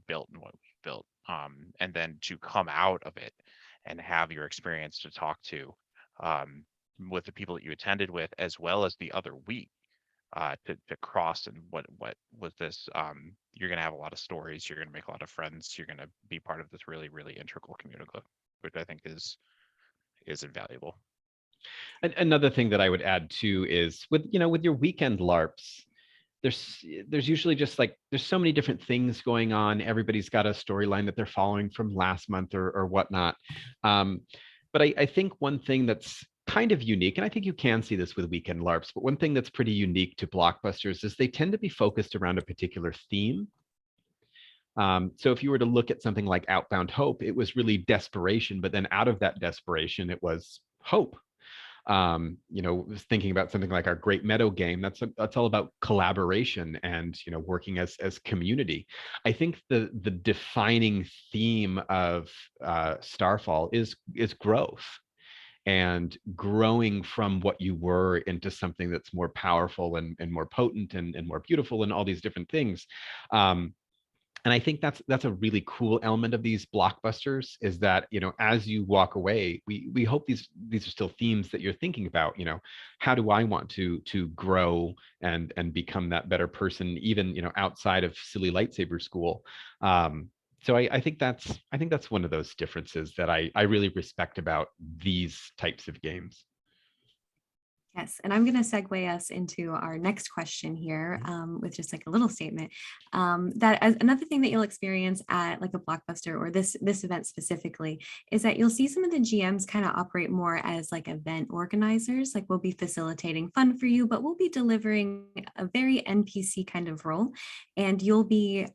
built and what we've built, and then to come out of it and have your experience to talk to, um, with the people that you attended with, as well as the other week, to cross. And what was this, you're going to have a lot of stories, you're going to make a lot of friends, you're going to be part of this really really integral community, which I think is invaluable. Another thing that I would add too is with your weekend LARPs, there's usually just like there's so many different things going on. Everybody's got a storyline that they're following from last month or whatnot. But I think one thing that's kind of unique, and I think you can see this with weekend LARPs, but one thing that's pretty unique to blockbusters is they tend to be focused around a particular theme. So if you were to look at something like Outbound Hope, it was really desperation, but then out of that desperation, it was hope. Was thinking about something like our Great Meadow game. That's all about collaboration and working as community. I think the defining theme of Starfall is growth and growing from what you were into something that's more powerful and more potent and more beautiful and all these different things. And I think that's a really cool element of these blockbusters, is that as you walk away, we hope these are still themes that you're thinking about. How do I want to grow and become that better person, even outside of silly lightsaber school. So I think that's one of those differences that I really respect about these types of games. Yes, and I'm going to segue us into our next question here with just like a little statement. That as another thing that you'll experience at like a Blockbuster or this event specifically is that you'll see some of the GMs kind of operate more as like event organizers. Like we'll be facilitating fun for you, but we'll be delivering a very NPC kind of role. And you'll be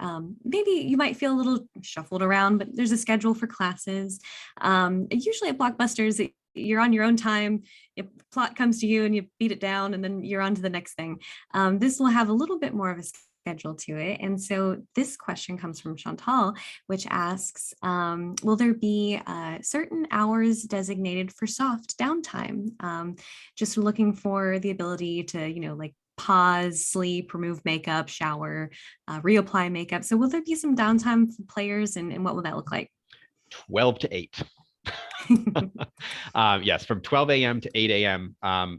maybe you might feel a little shuffled around, but there's a schedule for classes. Usually at Blockbusters, you're on your own time. If plot comes to you and you beat it down and then you're on to the next thing. This will have a little bit more of a schedule to it. And so this question comes from Chantal, which asks, will there be certain hours designated for soft downtime? Just looking for the ability to, like pause, sleep, remove makeup, shower, reapply makeup. So will there be some downtime for players and what will that look like? 12 to 8. Yes, from 12 a.m. to 8 a.m.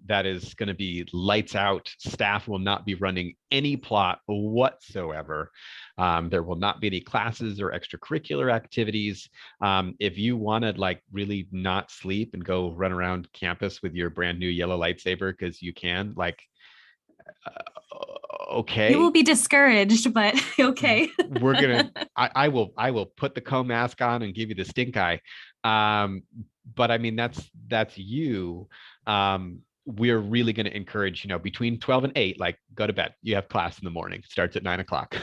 That is going to be lights out. Staff will not be running any plot whatsoever. There will not be any classes or extracurricular activities. If you want to like really not sleep and go run around campus with your brand new yellow lightsaber because you can, like, okay. You will be discouraged, but okay. We're gonna. I will put the comb mask on and give you the stink eye. But I mean that's you. We're really going to encourage, between 12 and 8, like go to bed. You have class in the morning. It starts at 9 o'clock.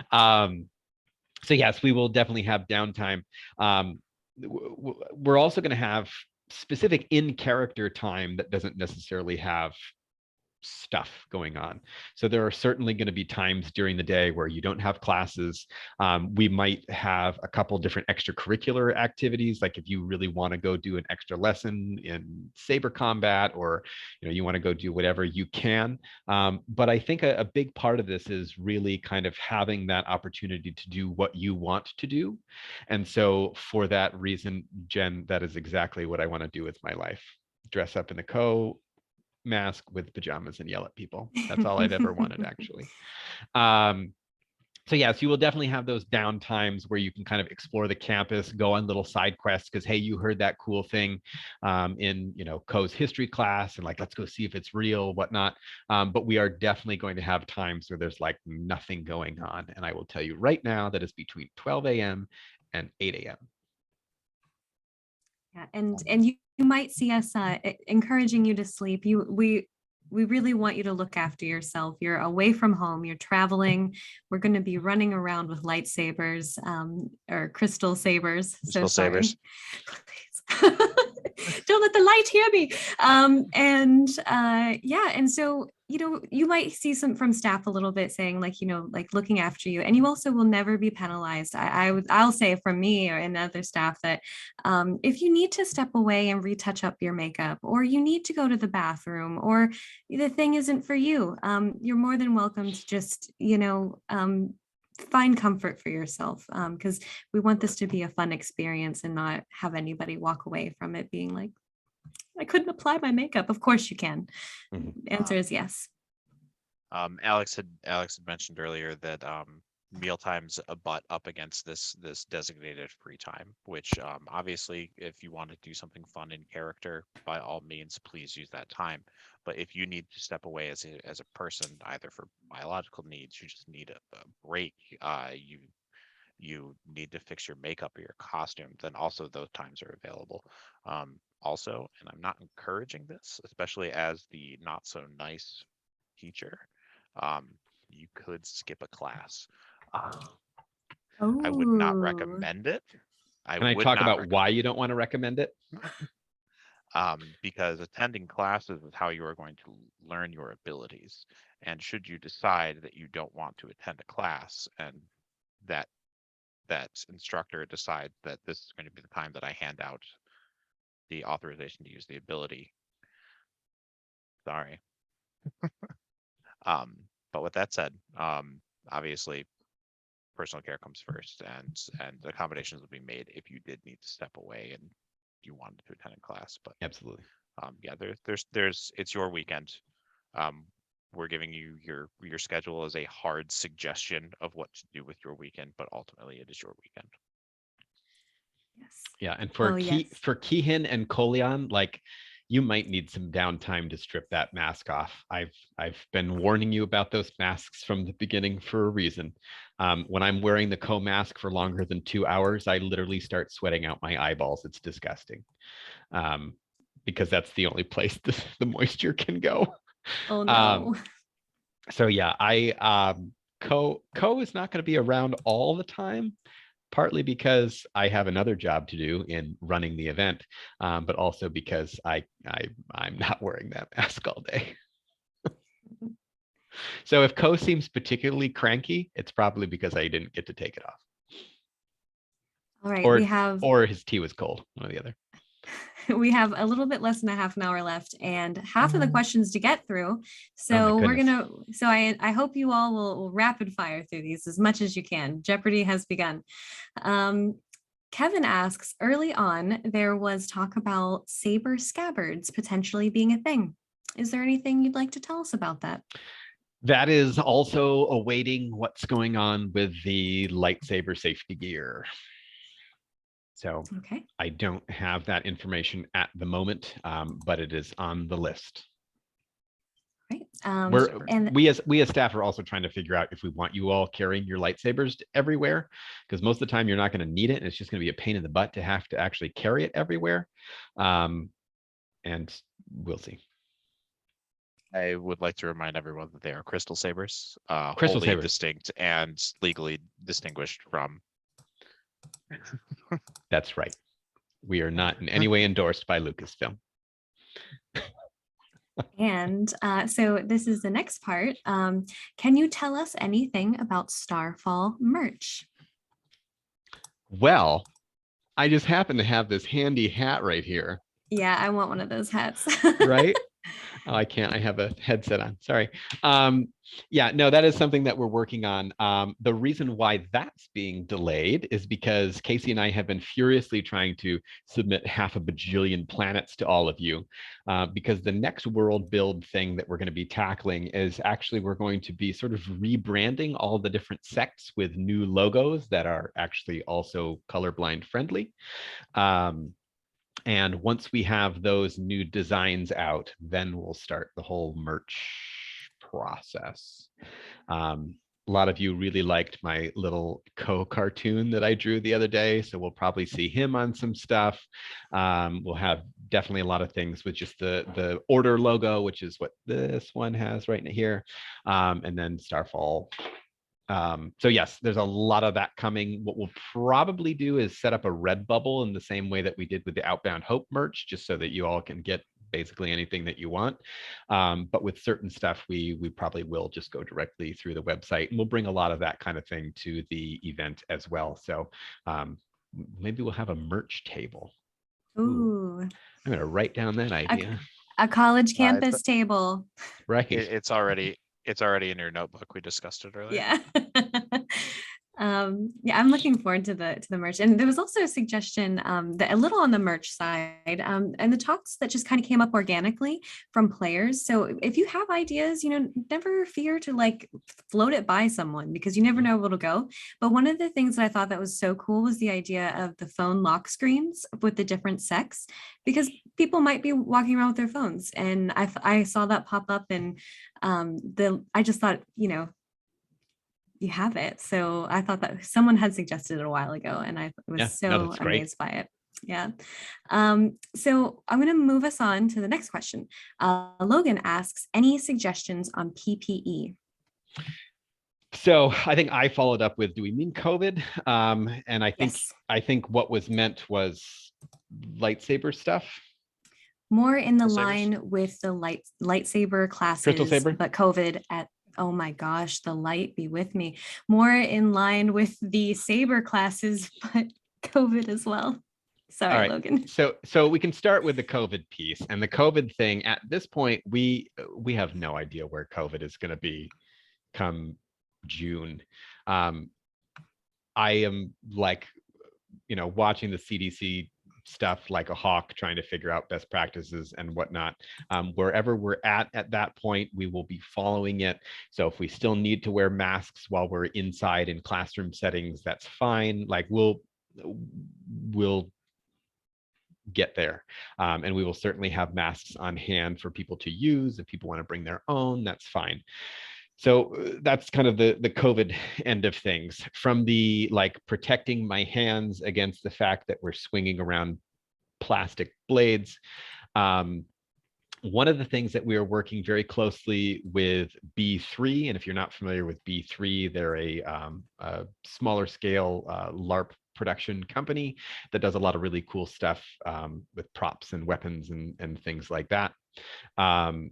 So yes, we will definitely have downtime. We're also going to have specific in-character time that doesn't necessarily have stuff going on. So there are certainly going to be times during the day where you don't have classes. We might have a couple different extracurricular activities, like if you really want to go do an extra lesson in saber combat, or you want to go do whatever, you can. But I think a big part of this is really kind of having that opportunity to do what you want to do. And so for that reason, Jen, that is exactly what I want to do with my life. Dress up in the mask with pajamas and yell at people. That's all I've ever wanted, actually. So yes, you will definitely have those down times where you can kind of explore the campus, go on little side quests because, hey, you heard that cool thing in Ko's history class, and like, let's go see if it's real, whatnot. But we are definitely going to have times where there's like nothing going on. And I will tell you right now that is between 12 a.m. and 8 a.m. Yeah, and you might see us encouraging you to sleep. We really want you to look after yourself. You're away from home. You're traveling. We're going to be running around with lightsabers or crystal sabers. Crystal sabers. Don't let the light hear me. And so you might see some from staff a little bit saying like looking after you, and you also will never be penalized. I'll say from me or and other staff that if you need to step away and retouch up your makeup, or you need to go to the bathroom, or the thing isn't for you, you're more than welcome to just find comfort for yourself, because we want this to be a fun experience and not have anybody walk away from it being like, I couldn't apply my makeup. Of course you can. Answer is yes. Alex had mentioned earlier that meal times butt up against this designated free time, which obviously if you want to do something fun in character, by all means please use that time. But if you need to step away as a person, either for biological needs, you just need a break, you need to fix your makeup or your costume, then also those times are available. Also, and I'm not encouraging this, especially as the not so nice teacher, you could skip a class. I would not recommend it. Can I talk about why you don't want to recommend it? Because attending classes is how you are going to learn your abilities. And should you decide that you don't want to attend a class, and that instructor decides that this is going to be the time that I hand out the authorization to use the ability, sorry. But with that said, obviously personal care comes first, and accommodations will be made if you did need to step away and you wanted to attend a class. But absolutely, yeah, there's it's your weekend. We're giving you your schedule as a hard suggestion of what to do with your weekend, but ultimately it is your weekend. Yes. Yeah, and for Kihin and Kolian, like, you might need some downtime to strip that mask off. I've been warning you about those masks from the beginning for a reason. When I'm wearing the co-mask for longer than 2 hours, I literally start sweating out my eyeballs. It's disgusting. Because that's the only place the moisture can go. Oh Um, no. so yeah, Co is not going to be around all the time, partly because I have another job to do in running the event, but also because I'm not wearing that mask all day. So if Co seems particularly cranky, it's probably because I didn't get to take it off, All right, or his tea was cold, one or the other. we have a little bit less than a half an hour left and half of the questions to get through. So Oh, I hope you all will rapid fire through these as much as you can. Jeopardy has begun. Kevin asks, early on, there was talk about saber scabbards potentially being a thing. Is there anything you'd like to tell us about that? That is also awaiting what's going on with the lightsaber safety gear. So okay. I don't have that information at the moment, but it is on the list. Right. We as staff are also trying to figure out if we want you all carrying your lightsabers everywhere, because most of the time you're not going to need it, and it's just going to be a pain in the butt to have to actually carry it everywhere. And we'll see. I would like to remind everyone that they are crystal sabers, Crystal wholly sabers. distinct and legally distinguished from. That's right. We are not in any way endorsed by Lucasfilm. And so this is the next part. Can you tell us anything about Starfall merch? Well, I just happen to have this handy hat right here. Yeah, I want one of those hats. Right? Oh, I can't. I have a headset on. Sorry. Yeah, no, that is something that we're working on. The reason why that's being delayed is because Casey and I have been furiously trying to submit 500 million planets to all of you, because the next world build thing that we're going to be tackling is actually we're going to be sort of rebranding all the different sects with new logos that are actually also colorblind friendly. And once we have those new designs out, then we'll start the whole merch process. A lot of you really liked my little cartoon that I drew the other day, so we'll probably see him on some stuff. We'll have definitely a lot of things with just the order logo, which is what this one has right here, and then Starfall. So yes, there's a lot of that coming. What we'll probably do is set up a Redbubble in the same way that we did with the Outbound Hope merch, just so that you all can get basically anything that you want. But with certain stuff, we probably will just go directly through the website, and we'll bring a lot of that kind of thing to the event as well. So maybe we'll have a merch table. Ooh. I'm going to write down that idea. A college campus table. Right. It's already in your notebook. We discussed it earlier. Yeah. Yeah, I'm looking forward to the merch. And there was also a suggestion that a little on the merch side, and the talks that just kind of came up organically from players. So if you have ideas, never fear to like float it by someone, because you never know where it'll go. But one of the things that I thought that was so cool was the idea of the phone lock screens with the different sects, because people might be walking around with their phones. And I saw that pop up, and I just thought, you have it. So I thought that someone had suggested it a while ago, and I was so amazed by it. Yeah. So I'm going to move us on to the next question. Logan asks, any suggestions on PPE? So I think I followed up with, do we mean COVID? And I think what was meant was lightsaber stuff. More in the line with the lightsaber classes, but COVID at, oh my gosh, the light be with me. More in line with the saber classes, but COVID as well. Sorry, right. Logan. So we can start with the COVID piece, and the COVID thing. At this point, we have no idea where COVID is going to be come June. I am like, watching the CDC stuff like a hawk, trying to figure out best practices and whatnot. Wherever we're at that point, we will be following it. So if we still need to wear masks while we're inside in classroom settings, that's fine. Like we'll get there. And we will certainly have masks on hand for people to use. If people want to bring their own, that's fine. So that's kind of the COVID end of things. From the like protecting my hands against the fact that we're swinging around plastic blades. One of the things that we are working very closely with B3, and if you're not familiar with B3, they're a smaller scale LARP production company that does a lot of really cool stuff with props and weapons and things like that. I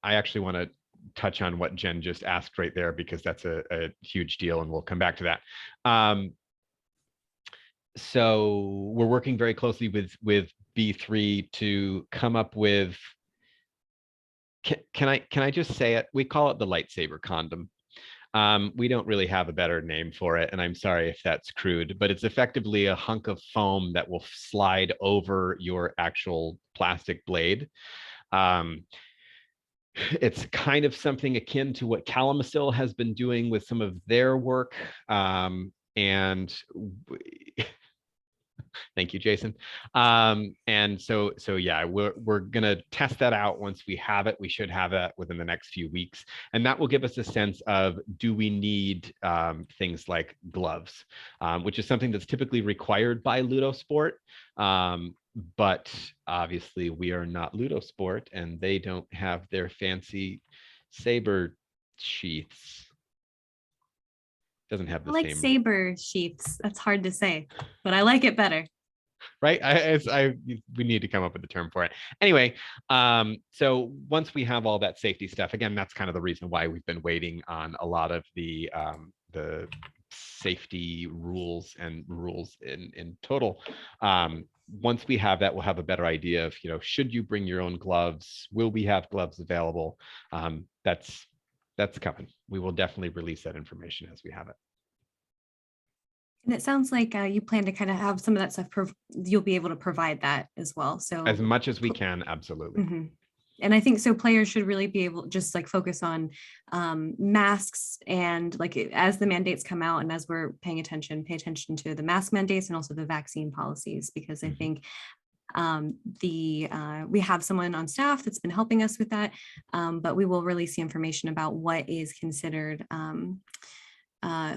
actually want to touch on what Jen just asked right there, because that's a huge deal, and we'll come back to that. So we're working very closely with B3 to come up with, can I just say it? We call it the lightsaber condom. We don't really have a better name for it, and I'm sorry if that's crude, but it's effectively a hunk of foam that will slide over your actual plastic blade. It's kind of something akin to what Calamisil has been doing with some of their work. And thank you, Jason. And so yeah, we're gonna test that out once we have it. We should have it within the next few weeks, and that will give us a sense of, do we need things like gloves, which is something that's typically required by Ludosport. But obviously we are not Ludosport, and they don't have their fancy saber sheaths. Doesn't have the I like same saber sheaths. That's hard to say, but I like it better. right. We need to come up with a term for it anyway. So once we have all that safety stuff, again, that's kind of the reason why we've been waiting on a lot of the safety rules and rules in total. Once we have that, we'll have a better idea of, should you bring your own gloves? Will we have gloves available? That's coming. We will definitely release that information as we have it. And it sounds like you plan to kind of have some of that stuff, you'll be able to provide that as well. So as much as we can, absolutely. Mm-hmm. And I think so players should really be able just like focus on masks, and like as the mandates come out and as we're pay attention to the mask mandates and also the vaccine policies, because I think we have someone on staff that's been helping us with that, but we will release the information about what is considered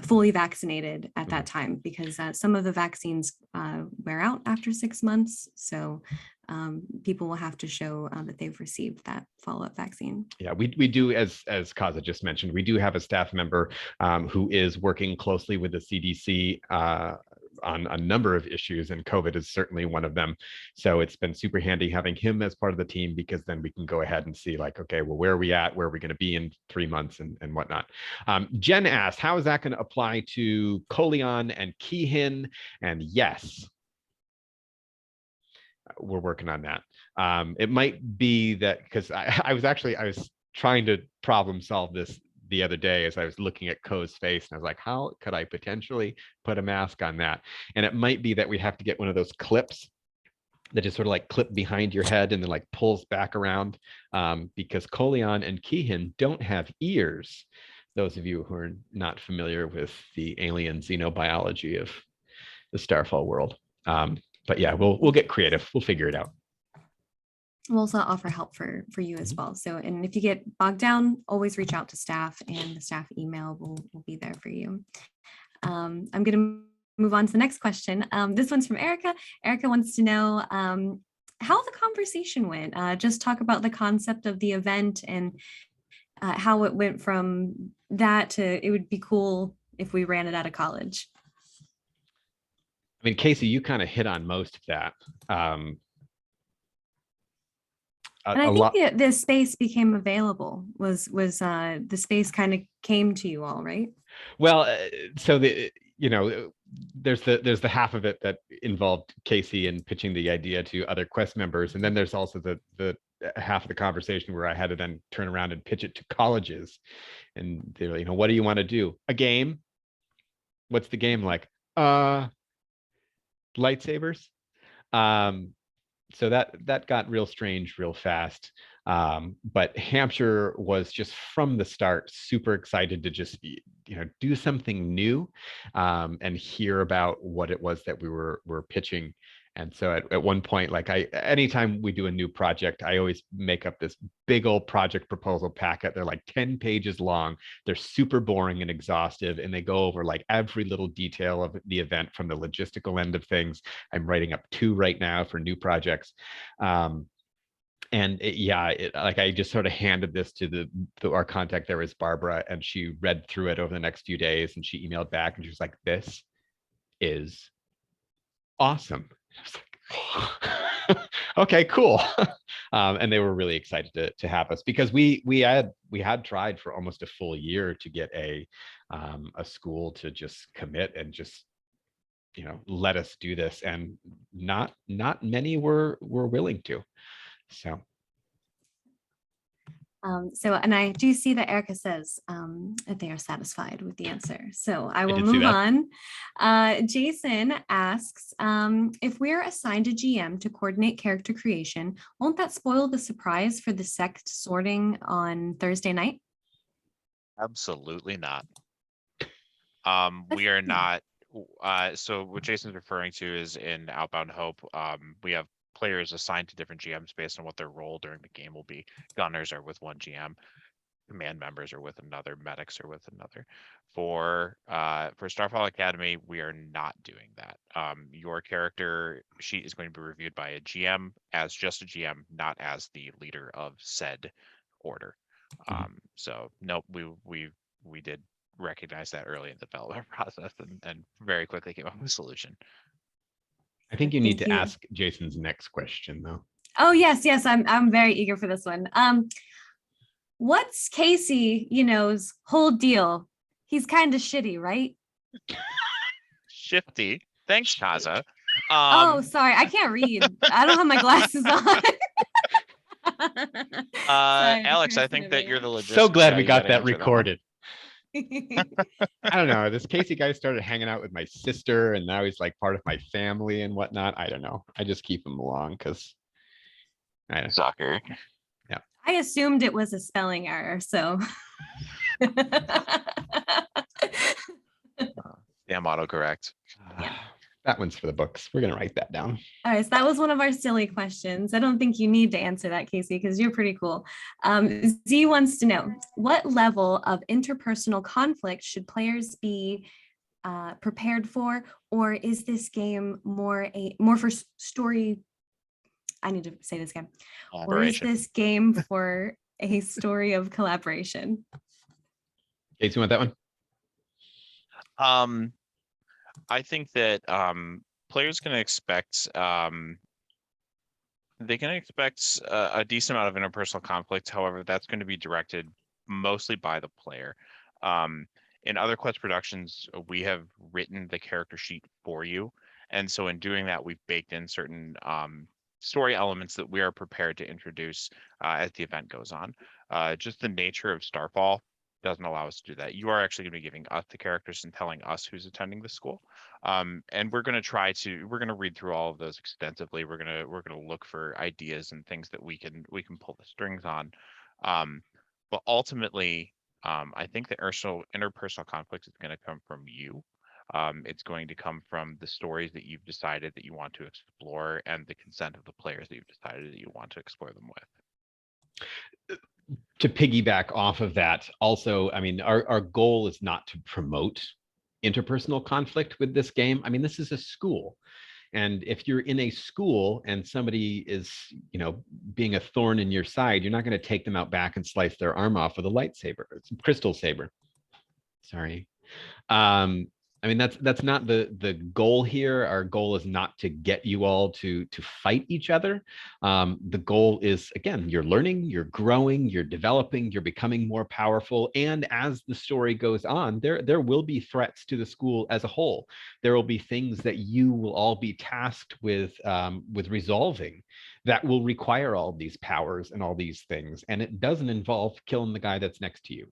fully vaccinated at that time, because some of the vaccines wear out after 6 months. So people will have to show that they've received that follow-up vaccine. Yeah, we do, as Kaza just mentioned, we do have a staff member who is working closely with the CDC on a number of issues, and COVID is certainly one of them. So it's been super handy having him as part of the team, because then we can go ahead and see like, okay, well, where are we at? Where are we going to be in 3 months and whatnot? Jen asked, how is that going to apply to Coleon and Keehin? And yes, we're working on that. It might be that, because I was trying to problem solve this the other day as I was looking at Ko's face, and I was like, how could I potentially put a mask on that? And it might be that we have to get one of those clips that just sort of like clip behind your head and then like pulls back around, because Coleon and Keehin don't have ears. Those of you who are not familiar with the alien xenobiology of the Starfall world. But yeah, we'll get creative. We'll figure it out. We'll also offer help for you as well. So, and if you get bogged down, always reach out to staff, and the staff email will be there for you. I'm going to move on to the next question. This one's from Erica. Erica wants to know how the conversation went. Just talk about the concept of the event and how it went from that to, it would be cool if we ran it out of college. I mean, Casey, you kind of hit on most of that. And I think the space became available, was the space kind of came to you all, right? Well, so there's the half of it that involved Casey and pitching the idea to other Quest members, and then there's also the half of the conversation where I had to then turn around and pitch it to colleges, and they're like, what do you want to do? A game? What's the game like? Lightsabers. So that got real strange real fast. But Hampshire was just from the start super excited to just do something new, and hear about what it was that we were pitching. And so at one point, like anytime we do a new project, I always make up this big old project proposal packet. They're like 10 pages long. They're super boring and exhaustive, and they go over like every little detail of the event from the logistical end of things. I'm writing up 2 right now for new projects. And like I just sort of handed this to our contact there was Barbara, and she read through it over the next few days, and she emailed back and she was like, "This is awesome." I was like, okay, cool. And they were really excited to have us, because we had tried for almost a full year to get a school to just commit and just let us do this, and not many were willing to. So and I do see that Erica says that they are satisfied with the answer. So I will did see move that. on. Jason asks, if we're assigned a GM to coordinate character creation, won't that spoil the surprise for the sect sorting on Thursday night? Absolutely not. We are not. So what Jason's referring to is in Outbound Hope, we have players assigned to different GMs based on what their role during the game will be. Gunners are with one GM, command members are with another, medics are with another. For Starfall Academy, we are not doing that. Your character sheet is going to be reviewed by a GM as just a GM, not as the leader of said order. So nope, we did recognize that early in the development process, and very quickly came up with a solution. I think you need Thank to you. ask Jason's next question, though. Oh yes, I'm very eager for this one. What's Casey, whole deal? He's kind of shitty, right? Shifty. Thanks, Kaza. Oh, sorry, I can't read. I don't have my glasses on. Sorry, Alex, I cursing think over that you're the here. logistics So glad guy. we You got gotta that answer one. recorded. I don't know. This Casey guy started hanging out with my sister, and now he's like part of my family and whatnot. I don't know. I just keep him along because I don't know. Soccer. I assumed it was a spelling error, so. Damn autocorrect. Yeah. That one's for the books. We're gonna write that down. All right, so that was one of our silly questions. I don't think you need to answer that, Casey, because you're pretty cool. Z wants to know, what level of interpersonal conflict should players be prepared for, or is this game more for story? I need to say this again. Or is this game for a story of collaboration? Casey, you want that one? I think that players can expect a decent amount of interpersonal conflict. However, that's going to be directed mostly by the player. In other Quest productions, we have written the character sheet for you, and so in doing that, we've baked in certain story elements that we are prepared to introduce as the event goes on. Just the nature of Starfall doesn't allow us to do that. You are actually going to be giving us the characters and telling us who's attending the school. And we're going to read through all of those extensively. We're going to look for ideas and things that we can pull the strings on. But ultimately, I think the interpersonal conflict is going to come from you. It's going to come from the stories that you've decided that you want to explore, and the consent of the players that you've decided that you want to explore them with. To piggyback off of that, also, I mean, our goal is not to promote interpersonal conflict with this game. I mean, this is a school. And if you're in a school and somebody is, being a thorn in your side, you're not going to take them out back and slice their arm off with a lightsaber. It's a crystal saber. Sorry. I mean, that's not the goal here. Our goal is not to get you all to fight each other. The goal is, again, you're learning, you're growing, you're developing, you're becoming more powerful. And as the story goes on, there will be threats to the school as a whole. There will be things that you will all be tasked with resolving that will require all these powers and all these things. And it doesn't involve killing the guy that's next to you.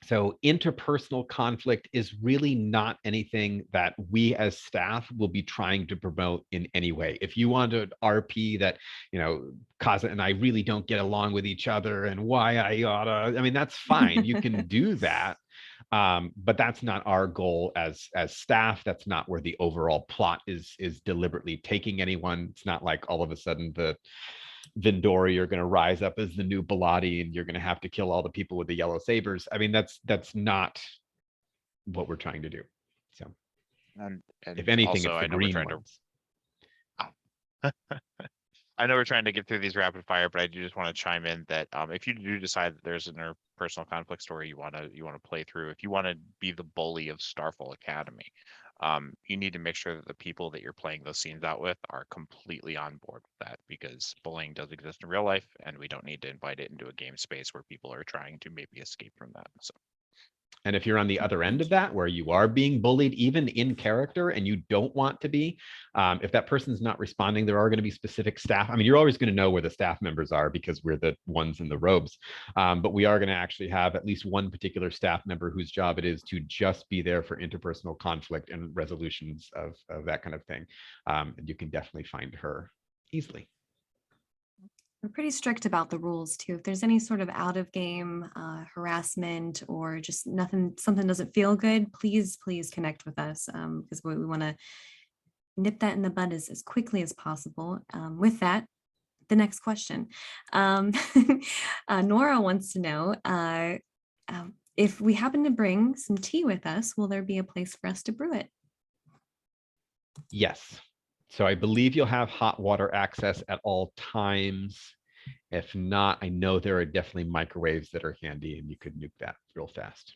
So interpersonal conflict is really not anything that we as staff will be trying to promote in any way. If you want to RP that, Kaza and I really don't get along with each other and why I oughta, I mean, that's fine. You can do that. But that's not our goal as staff. That's not where the overall plot is deliberately taking anyone. It's not like all of a sudden the Vindori are going to rise up as the new Bilotti and you're going to have to kill all the people with the yellow sabers. I mean, that's not what we're trying to do. So, and if anything, also, it's the I know we're green trying ones. I know we're trying to get through these rapid fire, but I do just want to chime in that if you do decide that there's an interpersonal conflict story you want to play through, if you want to be the bully of Starfall Academy, you need to make sure that the people that you're playing those scenes out with are completely on board with that, because bullying does exist in real life, and we don't need to invite it into a game space where people are trying to maybe escape from that. So. And if you're on the other end of that, where you are being bullied, even in character, and you don't want to be, if that person's not responding, there are going to be specific staff. I mean, you're always going to know where the staff members are because we're the ones in the robes. But we are going to actually have at least one particular staff member whose job it is to just be there for interpersonal conflict and resolutions of that kind of thing. And you can definitely find her easily. We're pretty strict about the rules too. If there's any sort of out of game harassment or just something doesn't feel good, please connect with us, because we want to nip that in the bud as quickly as possible. With that, the next question. Nora wants to know if we happen to bring some tea with us, will there be a place for us to brew it? Yes. So I believe you'll have hot water access at all times. If not, I know there are definitely microwaves that are handy and you could nuke that real fast.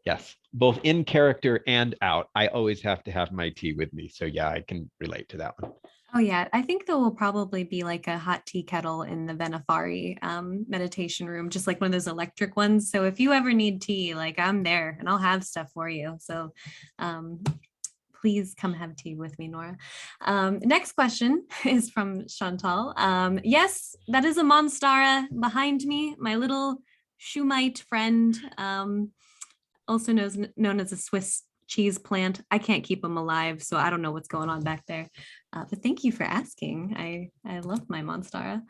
Yes, both in character and out. I always have to have my tea with me. So yeah, I can relate to that one. Oh yeah, I think there will probably be like a hot tea kettle in the Venafari meditation room, just like one of those electric ones. So if you ever need tea, like I'm there and I'll have stuff for you. So please come have tea with me, Nora. Next question is from Chantal. Yes, that is a Monstara behind me, my little Shumite friend, also known as a Swiss cheese plant. I can't keep them alive, so I don't know what's going on back there. But thank you for asking. I love my Monstara.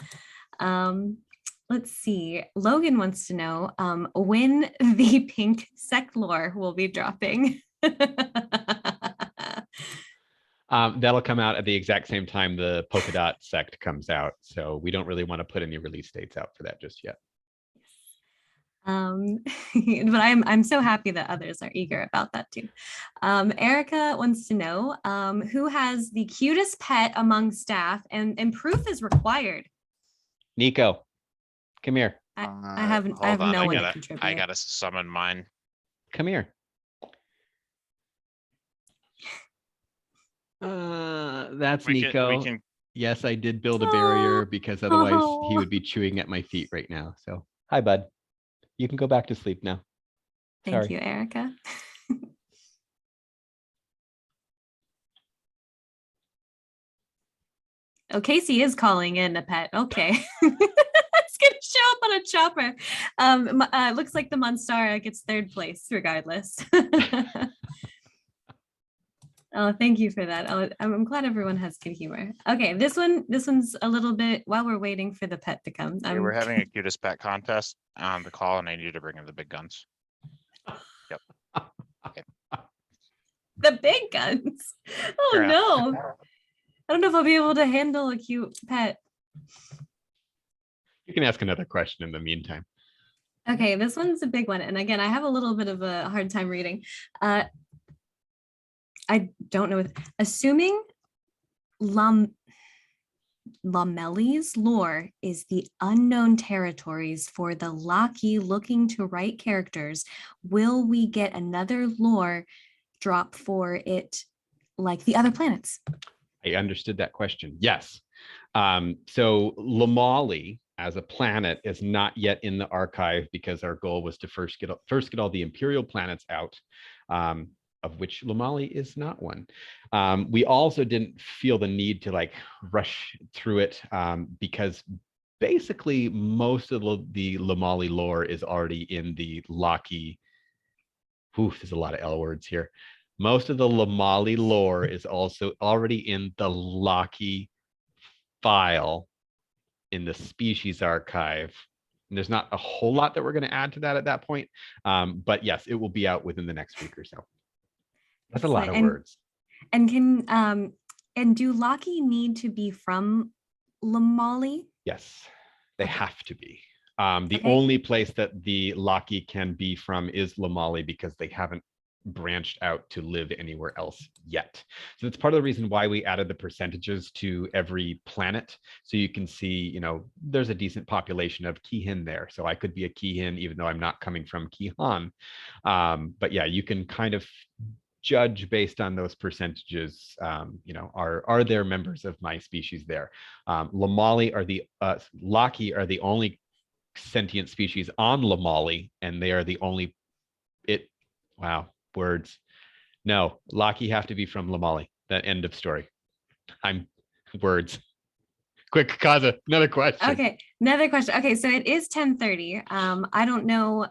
Let's see. Logan wants to know when the pink sect lore will be dropping. That'll come out at the exact same time the polka dot sect comes out. So we don't really want to put any release dates out for that just yet. But I'm so happy that others are eager about that too. Erica wants to know who has the cutest pet among staff, and proof is required. Nico, come here. I have no one to contribute. I gotta summon mine. Come here. That's Nico. Yes, I did build a barrier because otherwise he would be chewing at my feet right now. So hi, bud. You can go back to sleep now. Thank you, Erica. Oh, Casey is calling in a pet. Okay. It's going to show up on a chopper. Looks like the Monstara gets third place regardless. Oh, thank you for that. I'm glad everyone has good humor. Okay, this one's a little bit, while we're waiting for the pet to come. Yeah, we're having a cutest pet contest on the call, and I need you to bring in the big guns. Yep. Okay. The big guns. Oh Sure. no. I don't know if I'll be able to handle a cute pet. You can ask another question in the meantime. Okay, this one's a big one. And again, I have a little bit of a hard time reading. I don't know. Assuming Lamelli's lore is the unknown territories for the Laki looking to write characters, will we get another lore drop for it like the other planets? I understood that question. Yes. So Lamali as a planet is not yet in the archive because our goal was to first get all the Imperial planets out, of which Lamali is not one. We also didn't feel the need to like rush through it because basically most of the Lamali lore is already in the Loki. Oof, there's a lot of L words here. Most of the Lamali lore is also already in the Loki file in the species archive. And there's not a whole lot that we're going to add to that at that point. But yes, it will be out within the next week or so. That's a lot of words. And can and do Loki need to be from Lamali? Yes, they have to be. The Okay. only place that the Loki can be from is Lamali because they haven't branched out to live anywhere else yet. So that's part of the reason why we added the percentages to every planet. So you can see, you know, there's a decent population of Kihin there. So I could be a Kihin even though I'm not coming from Kihan. But yeah, you can kind of judge based on those percentages. You know, are there members of my species there? Lamali are the Loki are the only sentient species on Lamali, and they are the only wow, words. No, Loki have to be from Lamali. That end of story. I'm words. Quick, Kaza, another question. Okay, another question. Okay, so it is 10:30. I don't know.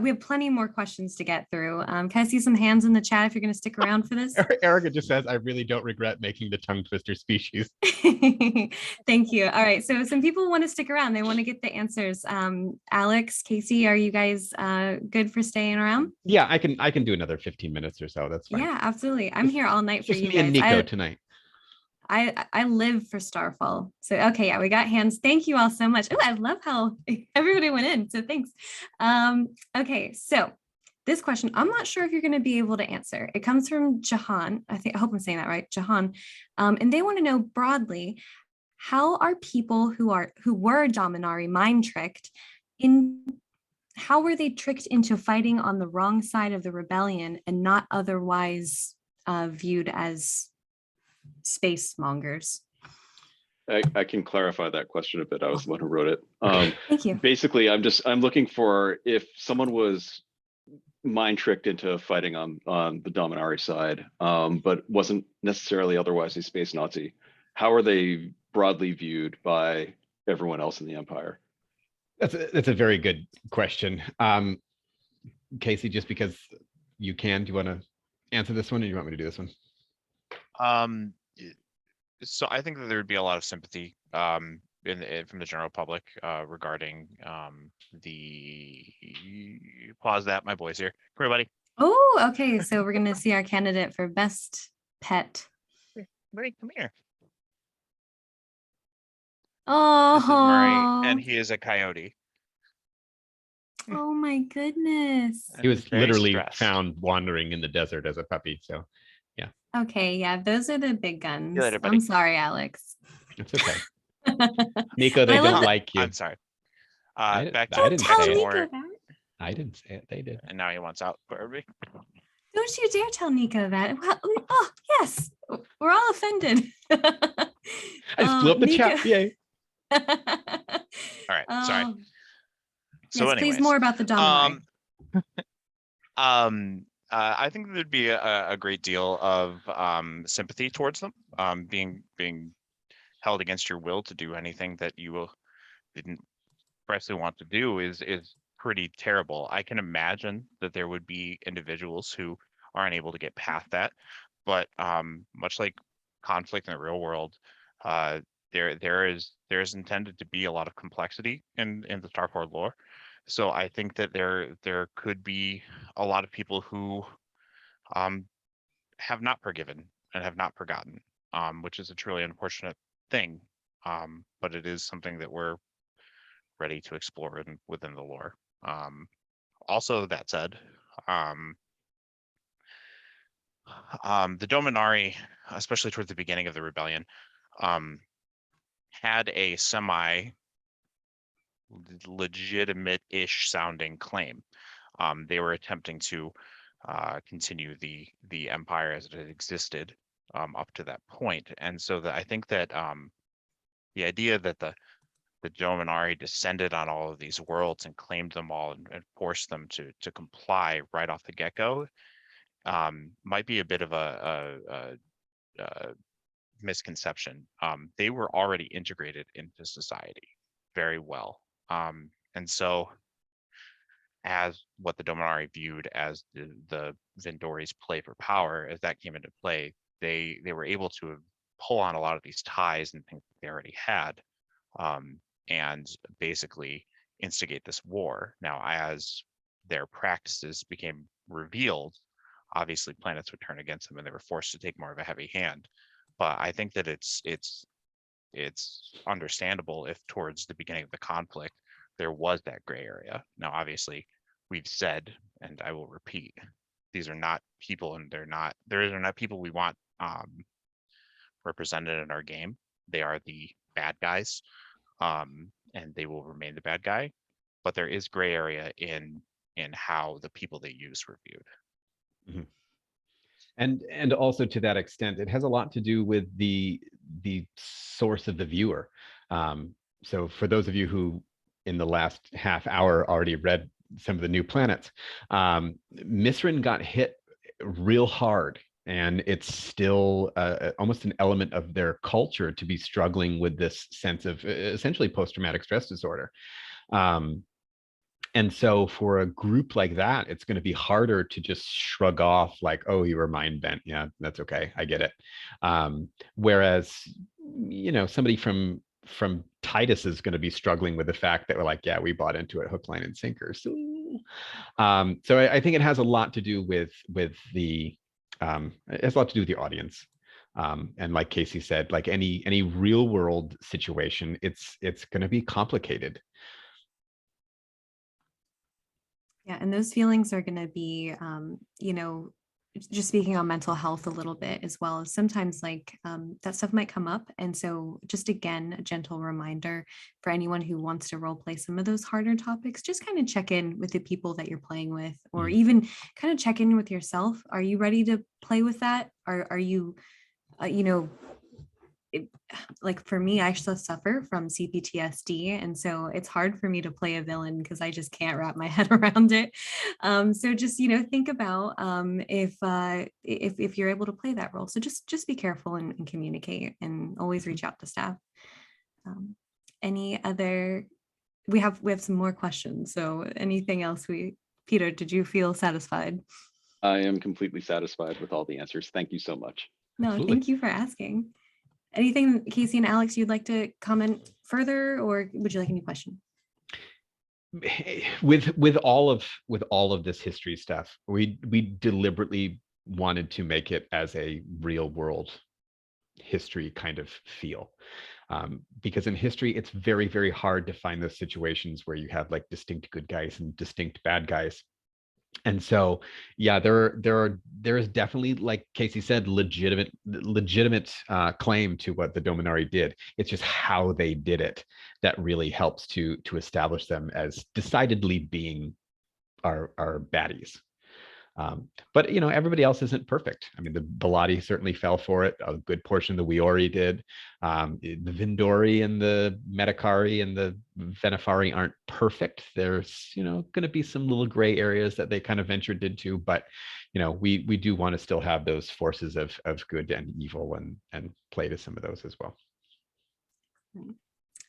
We have plenty more questions to get through. Can I see some hands in the chat if you're going to stick around for this? Erica just says, I really don't regret making the tongue twister species. Thank you. All right, so some people want to stick around. They want to get the answers. Alex, Casey, are you guys good for staying around? Yeah, I can do another 15 minutes or so. That's fine. Yeah, absolutely. I'm here all night for Just you me guys. and Nico tonight. I live for Starfall. So okay, yeah, we got hands. Thank you all so much. Oh, I love how everybody went in. So thanks. Okay, so this question, I'm not sure if you're going to be able to answer. It comes from Jahan. I hope I'm saying that right, Jahan. And they want to know broadly, how are people who were Dominari mind tricked how were they tricked into fighting on the wrong side of the rebellion and not otherwise viewed as space mongers? I can clarify that question a bit. I was the one who wrote it. Thank you. Basically, I'm looking for if someone was mind tricked into fighting on the Dominari side, but wasn't necessarily otherwise a space Nazi. How are they broadly viewed by everyone else in the Empire? That's a very good question. Casey, just because you can, do you want to answer this one or do you want me to do this one? So I think that there would be a lot of sympathy from the general public regarding the pause that my boy's here. Come here, buddy. Oh, okay. So we're gonna see our candidate for best pet. Buddy, come here. Oh, This is Murray, and he is a coyote. Oh my goodness. He was Very literally stressed. found wandering in the desert as a puppy. So yeah. Okay, yeah, those are the big guns. later, buddy. I'm sorry, Alex. It's okay. Nico, they I love don't that- like you. I'm sorry. I Back to didn't Don't tell say it. Nico more, that. I didn't say it. They did. and now he wants out. Barbie. Don't you dare tell Nico that. Well, oh, yes. We're all offended. I just blew up the Nico- chat. Yay. All right, sorry. Oh, So, yes, anyways, please more about the Dominari. I think there'd be a great deal of sympathy towards them, being held against your will to do anything that you didn't expressly want to do is pretty terrible. I can imagine that there would be individuals who aren't able to get past that, but much like conflict in the real world, there is intended to be a lot of complexity in the Starfall lore. So I think that there could be a lot of people who have not forgiven and have not forgotten, which is a truly unfortunate thing. But it is something that we're ready to explore within the lore. Also, that said, the Dominari, especially towards the beginning of the rebellion, had a legitimate-ish sounding claim. They were attempting to continue the empire as it had existed up to that point, and so I think that the idea that the Dominari descended on all of these worlds and claimed them all and forced them to comply right off the get-go might be a bit of a misconception. They were already integrated into society very well. And so as what the Dominari viewed as the Vindori's play for power, as that came into play, they were able to pull on a lot of these ties and things that they already had, and basically instigate this war. Now, as their practices became revealed, obviously planets would turn against them, and they were forced to take more of a heavy hand. But I think that it's understandable if towards the beginning of the conflict there was that gray area. Now, obviously, we've said, and I will repeat, these are not people, and they're not people we want represented in our game. They are the bad guys, and they will remain the bad guy. But there is gray area in how the people they use were viewed. Mhm. And also to that extent, it has a lot to do with the source of the viewer. So for those of you who in the last half hour already read some of the new planets, Misrin got hit real hard, and it's still almost an element of their culture to be struggling with this sense of essentially post-traumatic stress disorder. And so for a group like that, it's going to be harder to just shrug off like, oh, you were mind bent. Yeah, that's okay. I get it. Whereas, somebody from Titus is going to be struggling with the fact that we're like, yeah, we bought into it hook, line, and sinker. So I think it has a lot to do with the it has a lot to do with the audience. And like Casey said, like any real world situation, it's going to be complicated. Yeah, and those feelings are going to be, just speaking on mental health a little bit as well. Sometimes that stuff might come up. And so just again, a gentle reminder for anyone who wants to role play some of those harder topics, just kind of check in with the people that you're playing with, or even kind of check in with yourself. Are you ready to play with that? Are you, like for me, I still suffer from CPTSD. And so it's hard for me to play a villain because I just can't wrap my head around it. So just, think about if you're able to play that role. So just be careful and communicate, and always reach out to staff. Any other, we have some more questions. So anything else Peter, did you feel satisfied? I am completely satisfied with all the answers. Thank you so much. No, Absolutely. Thank you for asking. Anything, Casey and Alex, you'd like to comment further, or would you like a new question? With all of this history stuff, we deliberately wanted to make it as a real world history kind of feel, because in history it's very, very hard to find those situations where you have like distinct good guys and distinct bad guys. And so, yeah, there is definitely, like Casey said, legitimate claim to what the Dominari did. It's just how they did it that really helps to establish them as decidedly being our baddies. But everybody else isn't perfect. I mean, the Bellotti certainly fell for it. A good portion of the Weori did. The Vindori and the Medicari and the Venifari aren't perfect. There's going to be some little gray areas that they kind of ventured into, but we do want to still have those forces of good and evil and play to some of those as well. All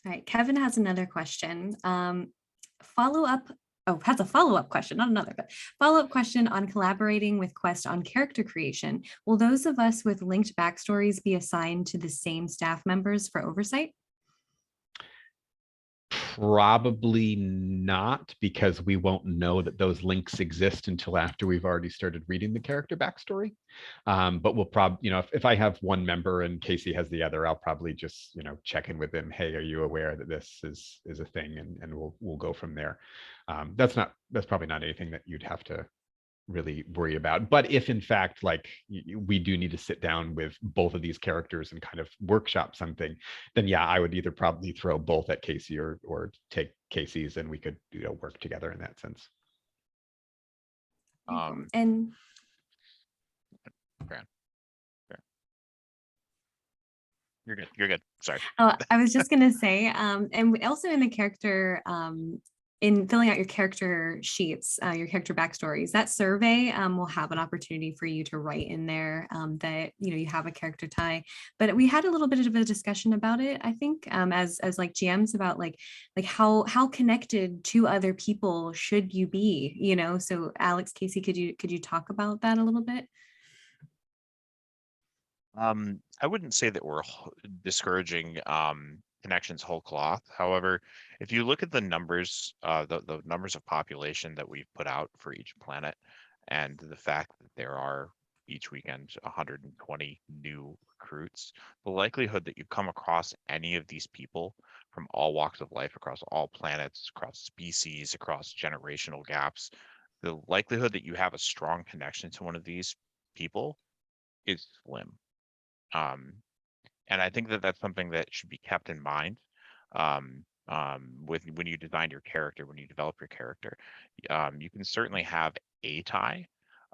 right, Kevin has another question. Has a follow-up question, not another, but follow-up question on collaborating with Quest on character creation. Will those of us with linked backstories be assigned to the same staff members for oversight? Probably not, because we won't know that those links exist until after we've already started reading the character backstory. But we'll probably, if I have one member and Casey has the other, I'll probably just, check in with them. Hey, are you aware that this is a thing? And we'll go from there. That's probably not anything that you'd have to really worry about. But if in fact, like, we do need to sit down with both of these characters and kind of workshop something, then yeah, I would either probably throw both at Casey or take Casey's, and we could work together in that sense. And You're good. Sorry. I was just gonna say, and also in the character in filling out your character sheets, your character backstories, that survey will have an opportunity for you to write in there that you have a character tie. But we had a little bit of a discussion about it, I think, as like GMs about like how connected to other people should you be, So Alex, Casey, could you talk about that a little bit? I wouldn't say that we're discouraging connections whole cloth. However, if you look at the numbers, the numbers of population that we've put out for each planet, and the fact that there are each weekend 120 new recruits, the likelihood that you come across any of these people from all walks of life, across all planets, across species, across generational gaps, the likelihood that you have a strong connection to one of these people is slim. Um, and I think that that's something that should be kept in mind with when you design your character, when you develop your character. You can certainly have a tie,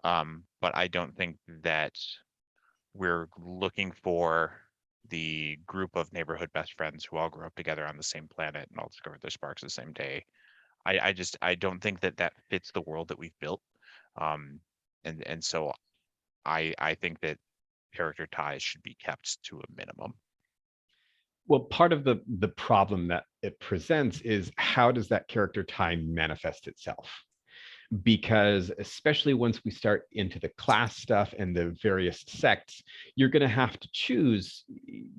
but I don't think that we're looking for the group of neighborhood best friends who all grew up together on the same planet and all discovered their sparks the same day. I don't think that that fits the world that we've built. And so I think that character ties should be kept to a minimum. Well, part of the problem that it presents is, how does that character tie manifest itself? Because especially once we start into the class stuff and the various sects, you're going to have to choose,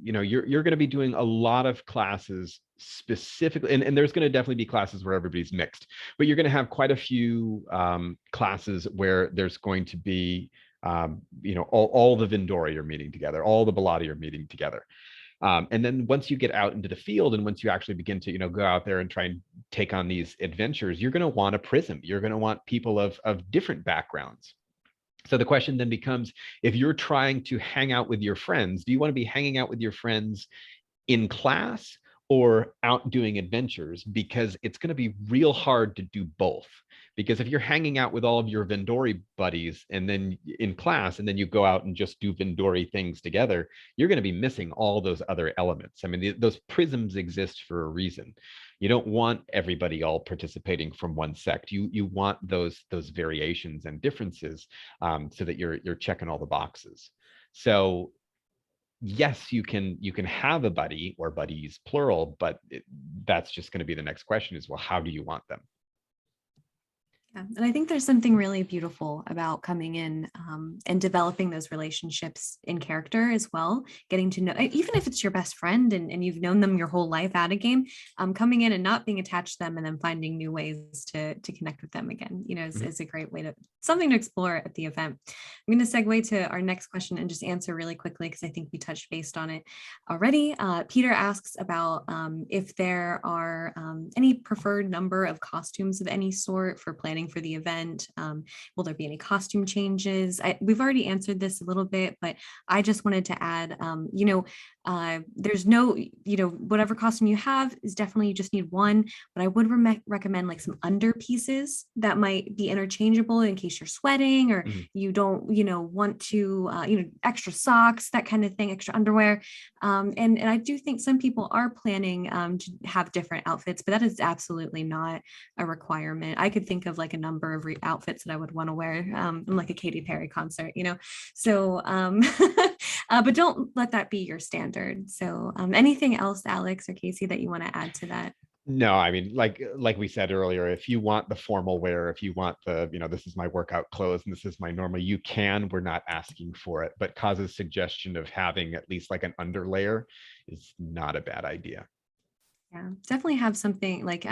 you're going to be doing a lot of classes specifically, and there's going to definitely be classes where everybody's mixed, but you're going to have quite a few classes where there's going to be all the Vindori are meeting together, all the Belati are meeting together. And then once you get out into the field, and once you actually begin to go out there and try and take on these adventures, you're going to want a prism. You're going to want people of different backgrounds. So the question then becomes, if you're trying to hang out with your friends, do you want to be hanging out with your friends in class or out doing adventures? Because it's going to be real hard to do both. Because if you're hanging out with all of your Vindori buddies and then in class, and then you go out and just do Vindori things together, you're going to be missing all those other elements. I mean, those prisms exist for a reason. You don't want everybody all participating from one sect. You want those variations and differences so that you're checking all the boxes. So yes, you can have a buddy or buddies plural, but that's just going to be the next question is, well, how do you want them? Yeah. And I think there's something really beautiful about coming in and developing those relationships in character as well, getting to know, even if it's your best friend and you've known them your whole life at a game, coming in and not being attached to them and then finding new ways to connect with them again, is a great way to, something to explore at the event. I'm going to segue to our next question and just answer really quickly, because I think we touched based on it already. Peter asks about if there are any preferred number of costumes of any sort for planning for the event. Will there be any costume changes? We've already answered this a little bit, but I just wanted to add, there's no, whatever costume you have is definitely, you just need one, but I would recommend like some under pieces that might be interchangeable in case you're sweating or you don't, want to, extra socks, that kind of thing, extra underwear. And I do think some people are planning to have different outfits, but that is absolutely not a requirement. I could think of like a number of outfits that I would want to wear in like a Katy Perry concert, so but don't let that be your standard. So anything else, Alex or Casey, that you want to add to that? No, I mean, like we said earlier, if you want the formal wear, if you want the, this is my workout clothes and this is my normal, you can. We're not asking for it. But Kaza's suggestion of having at least like an underlayer is not a bad idea. Yeah, definitely have something like,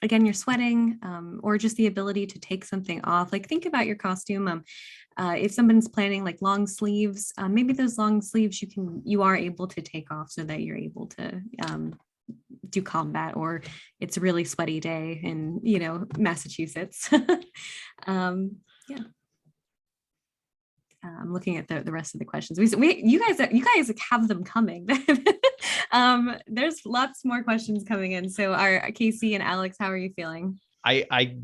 again, you're sweating, or just the ability to take something off. Like think about your costume. If someone's planning like long sleeves, maybe those long sleeves you are able to take off so that you're able to do combat, or it's a really sweaty day in Massachusetts. Yeah. I'm looking at the rest of the questions. You guys have them coming. There's lots more questions coming in. So our Casey and Alex, how are you feeling? I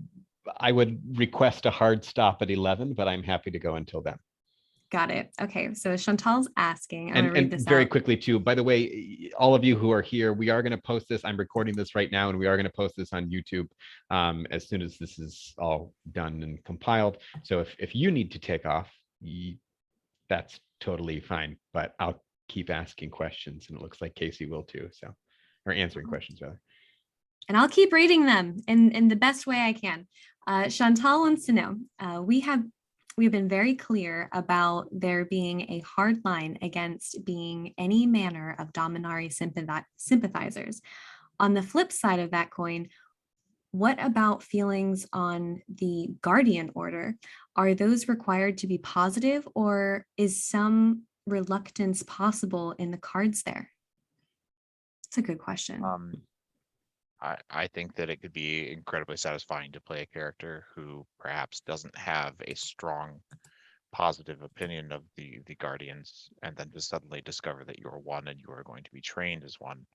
would request a hard stop at 11, but I'm happy to go until then. Got it. Okay, so Chantal's asking, I'm gonna read And this very out. quickly too, by the way, all of you who are here, we are going to post this. I'm recording this right now, and we are going to post this on YouTube as soon as this is all done and compiled. So if you need to take off, that's totally fine. But I'll keep asking questions, and it looks like Casey will too. So, or answering questions rather. And I'll keep reading them in the best way I can. Chantal wants to know, we've been very clear about there being a hard line against being any manner of Dominari sympathizers. On the flip side of that coin, what about feelings on the Guardian Order? Are those required to be positive, or is some reluctance possible in the cards there? It's a good question. I think that it could be incredibly satisfying to play a character who perhaps doesn't have a strong positive opinion of the Guardians, and then to suddenly discover that you're one and you are going to be trained as one.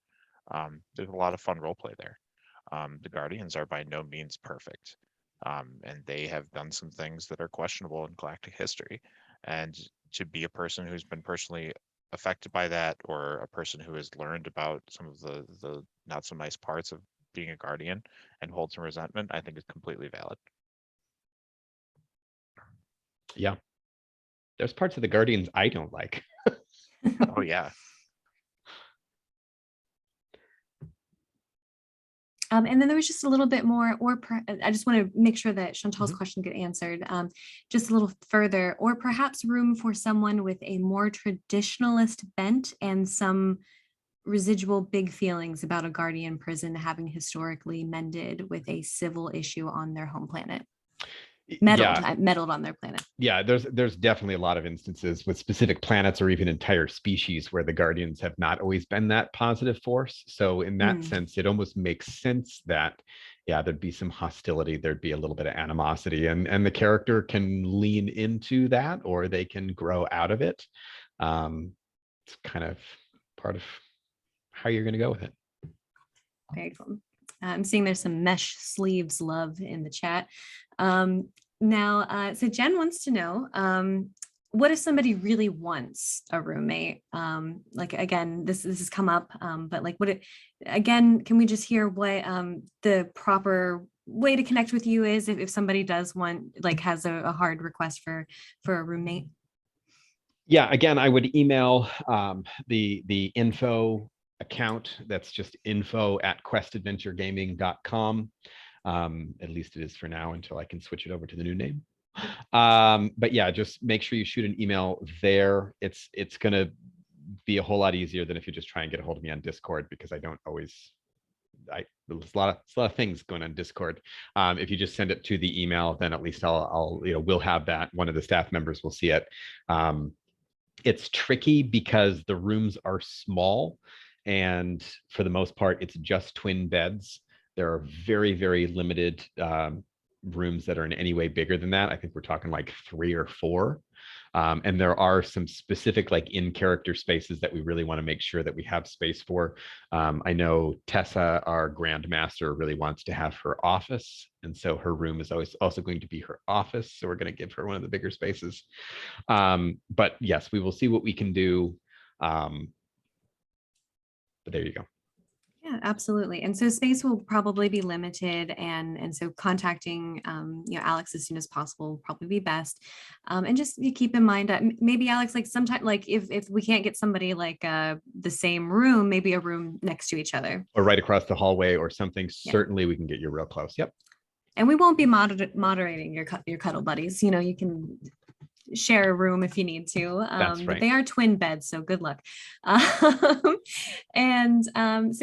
There's a lot of fun role play there. The Guardians are by no means perfect, and they have done some things that are questionable in galactic history. And to be a person who's been personally affected by that, or a person who has learned about some of the not so nice parts of being a Guardian and hold some resentment, I think is completely valid. Yeah, there's parts of the Guardians I don't like. Oh yeah. And then there was just a little bit more, I just want to make sure that Chantal's Mhm. question get answered just a little further, or perhaps room for someone with a more traditionalist bent and some residual big feelings about a Guardian prison having historically mended with a civil issue on their home planet. Meddled on their planet. Yeah, there's definitely a lot of instances with specific planets or even entire species where the Guardians have not always been that positive force. So in that sense, it almost makes sense that, yeah, there'd be some hostility, there'd be a little bit of animosity, and the character can lean into that, or they can grow out of it. It's kind of part of how you're going to go with it. Very cool. I'm seeing there's some mesh sleeves love in the chat. So Jen wants to know, what if somebody really wants a roommate? Like, again, this has come up, but like, can we just hear what the proper way to connect with you is if somebody does want, like, has a hard request for a roommate? Yeah, again, I would email the info account. That's just info@questadventuregaming.com. At least it is for now until I can switch it over to the new name. But yeah, just make sure you shoot an email there. It's going to be a whole lot easier than if you just try and get a hold of me on Discord, because I don't always. There's a lot of things going on Discord. If you just send it to the email, then at least we'll have that. One of the staff members will see it. It's tricky because the rooms are small, and for the most part, it's just twin beds. There are very, very limited rooms that are in any way bigger than that. I think we're talking like 3 or 4. And there are some specific like in-character spaces that we really want to make sure that we have space for. I know Tessa, our Grandmaster, really wants to have her office. And so her room is always also going to be her office. So we're going to give her one of the bigger spaces. But yes, we will see what we can do. But there you go. Yeah, absolutely. And so space will probably be limited, and so contacting Alex as soon as possible will probably be best. And just you keep in mind that maybe Alex, like sometime, like if we can't get somebody like the same room, maybe a room next to each other or right across the hallway or something. Yeah. Certainly we can get you real close. Yep. And we won't be moderating your cuddle buddies. You can share a room if you need to. That's right. But they are twin beds, so good luck. So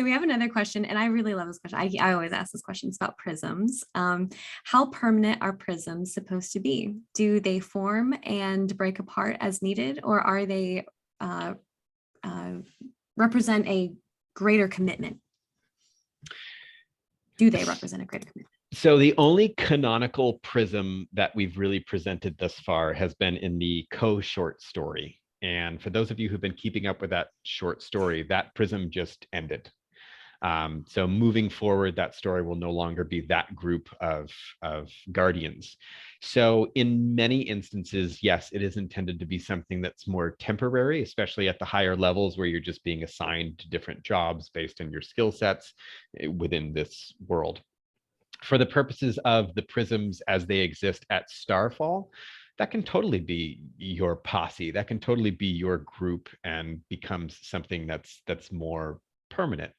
we have another question, and I really love this question. I always ask this question. It's about prisms. How permanent are prisms supposed to be? Do they form and break apart as needed, or are they represent a greater commitment? Do they represent a greater commitment? So the only canonical prism that we've really presented thus far has been in the short story. And for those of you who've been keeping up with that short story, that prism just ended. So moving forward, that story will no longer be that group of guardians. So in many instances, yes, it is intended to be something that's more temporary, especially at the higher levels where you're just being assigned to different jobs based on your skill sets within this world. For the purposes of the prisms as they exist at Starfall, that can totally be your posse. That can totally be your group and becomes something that's more permanent.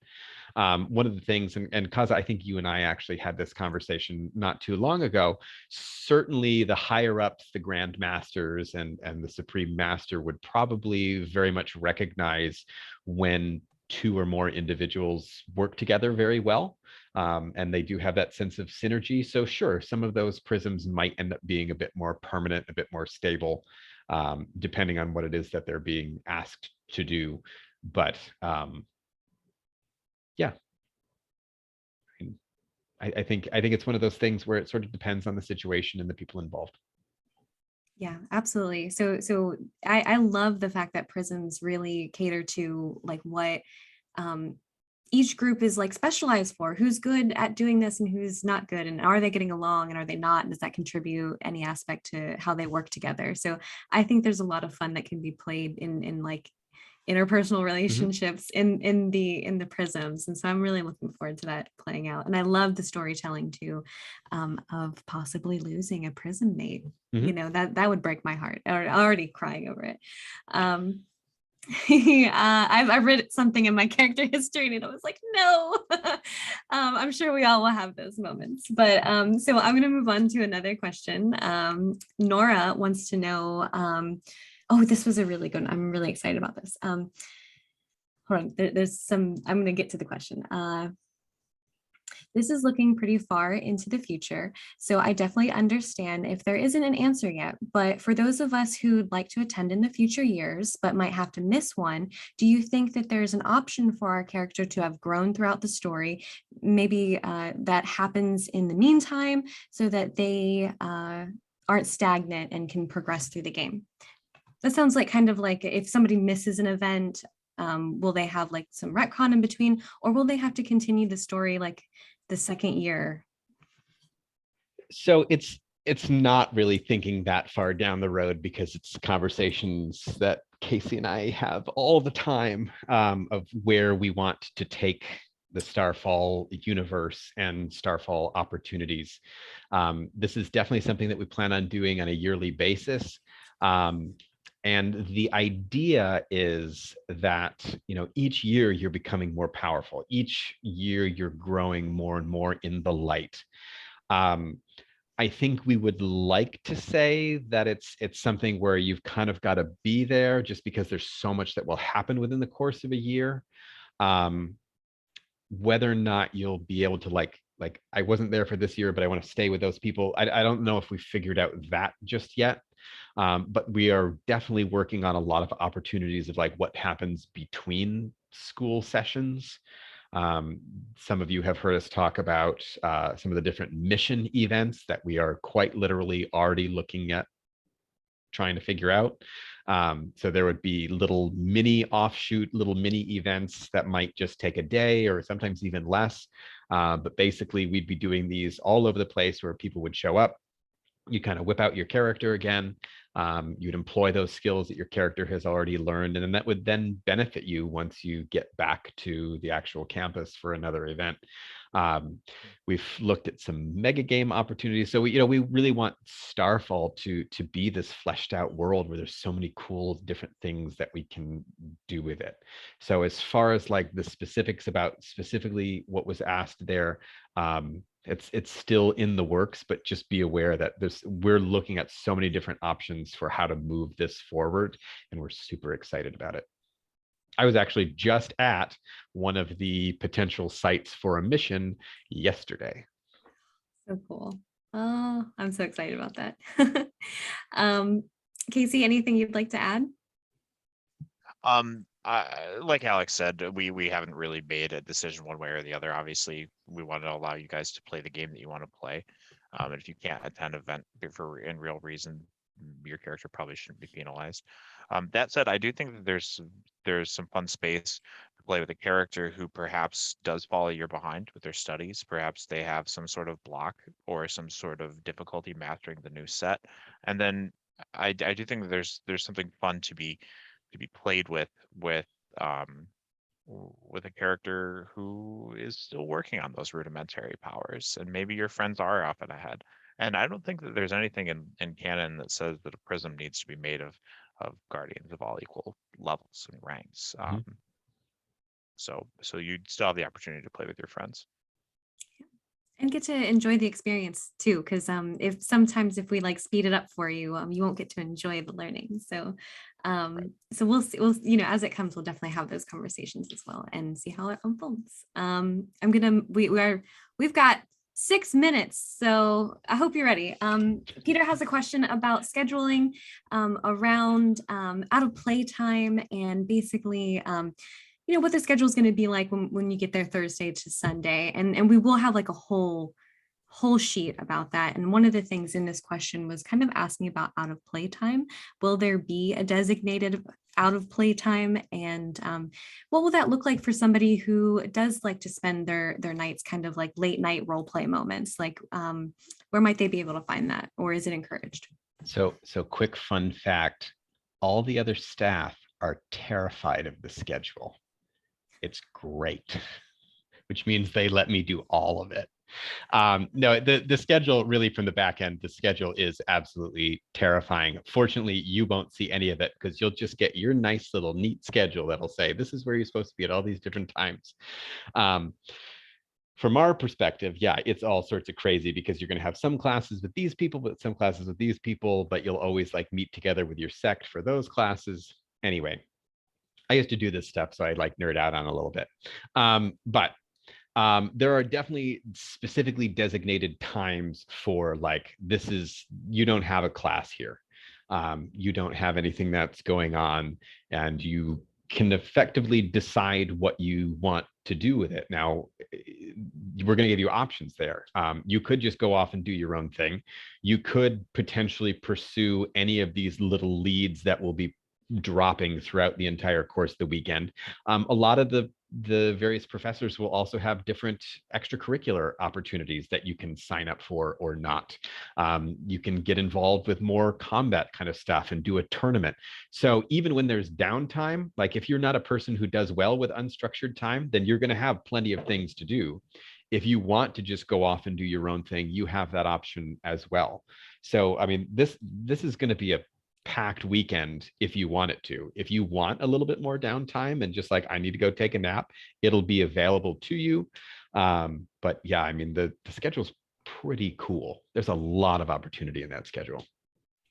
One of the things, and Kaza, I think you and I actually had this conversation not too long ago. Certainly, the higher ups, the Grand Masters and the Supreme Master would probably very much recognize when two or more individuals work together very well. And they do have that sense of synergy. So sure, some of those prisms might end up being a bit more permanent, a bit more stable, depending on what it is that they're being asked to do. But yeah, I think it's one of those things where it sort of depends on the situation and the people involved. Yeah, absolutely. So I love the fact that prisms really cater to like what each group is like specialized for, who's good at doing this and who's not good, and are they getting along and are they not, and does that contribute any aspect to how they work together. So I think there's a lot of fun that can be played in like interpersonal relationships in the prisms, and so I'm really looking forward to that playing out. And I love the storytelling too, of possibly losing a prism mate. You know, that would break my heart, or already crying over it. I've read something in my character history and I was like, no. I'm sure we all will have those moments. But so I'm going to move on to another question. Nora wants to know, oh, this was a really good one. I'm really excited about this. Hold on, there's some, I'm going to get to the question. This is looking pretty far into the future, so I definitely understand if there isn't an answer yet. But for those of us who'd like to attend in the future years, but might have to miss one, do you think that there's an option for our character to have grown throughout the story? Maybe that happens in the meantime so that they aren't stagnant and can progress through the game. That sounds like kind of like if somebody misses an event, will they have like some retcon in between, or will they have to continue the story like the second year? So it's not really thinking that far down the road, because it's conversations that Casey and I have all the time, of where we want to take the Starfall universe and Starfall opportunities. This is definitely something that we plan on doing on a yearly basis. And the idea is that, you know, each year you're becoming more powerful. Each year you're growing more and more in the light. I think we would like to say that it's something where you've kind of got to be there, just because there's so much that will happen within the course of a year. Whether or not you'll be able to like I wasn't there for this year, but I want to stay with those people. I don't know if we figured out that just yet. But we are definitely working on a lot of opportunities of like what happens between school sessions. Some of you have heard us talk about some of the different mission events that we are quite literally already looking at trying to figure out. So there would be little mini events that might just take a day or sometimes even less. But basically we'd be doing these all over the place where people would show up. You kind of whip out your character again. You'd employ those skills that your character has already learned, and then that would then benefit you once you get back to the actual campus for another event. We've looked at some mega game opportunities. So we really want Starfall to be this fleshed out world where there's so many cool different things that we can do with it. So as far as like the specifics about specifically what was asked there, it's still in the works, but just be aware that we're looking at so many different options for how to move this forward, and we're super excited about it. I was actually just at one of the potential sites for a mission yesterday. So cool. Oh, I'm so excited about that. Casey, anything you'd like to add? Like Alex said, we haven't really made a decision one way or the other. Obviously, we want to allow you guys to play the game that you want to play. And if you can't attend an event for in real reason, your character probably shouldn't be penalized. That said, I do think that there's some fun space play with a character who perhaps does fall a year behind with their studies. Perhaps they have some sort of block or some sort of difficulty mastering the new set. And then I do think that there's something fun to be played um with a character who is still working on those rudimentary powers, and maybe your friends are off and ahead. And I don't think that there's anything in canon that says that a prism needs to be made of guardians of all equal levels and ranks. Mhm. So you'd still have the opportunity to play with your friends. And get to enjoy the experience too, because if sometimes if we like speed it up for you, you won't get to enjoy the learning. So so we'll see, as it comes, we'll definitely have those conversations as well and see how it unfolds. We've got 6 minutes, so I hope you're ready. Peter has a question about scheduling around out of play time, and basically what the schedule is going to be like when you get there Thursday to Sunday. And we will have like a whole sheet about that. And one of the things in this question was kind of asking about out of play time. Will there be a designated out of play time? And what will that look like for somebody who does like to spend their nights kind of like late night role play moments? Like where might they be able to find that? Or is it encouraged? So quick fun fact, all the other staff are terrified of the schedule. It's great, which means they let me do all of it. No, the schedule really from the back end, the schedule is absolutely terrifying. Fortunately, you won't see any of it because you'll just get your nice little neat schedule that'll say, this is where you're supposed to be at all these different times. From our perspective, yeah, it's all sorts of crazy because you're going to have some classes with these people, but some classes with these people, but you'll always like meet together with your sect for those classes. Anyway, I used to do this stuff, so I like nerd out on a little bit. But there are definitely specifically designated times for like, you don't have a class here. You don't have anything that's going on, and you can effectively decide what you want to do with it. Now, we're going to give you options there. You could just go off and do your own thing. You could potentially pursue any of these little leads that will be dropping throughout the entire course of the weekend. A lot of the various professors will also have different extracurricular opportunities that you can sign up for or not. You can get involved with more combat kind of stuff and do a tournament. So even when there's downtime, like if you're not a person who does well with unstructured time, then you're going to have plenty of things to do. If you want to just go off and do your own thing, you have that option as well. So, I mean, this is going to be a packed weekend if you want it to. If you want a little bit more downtime and just like, I need to go take a nap, it'll be available to you. But yeah, I mean, the schedule's pretty cool. There's a lot of opportunity in that schedule.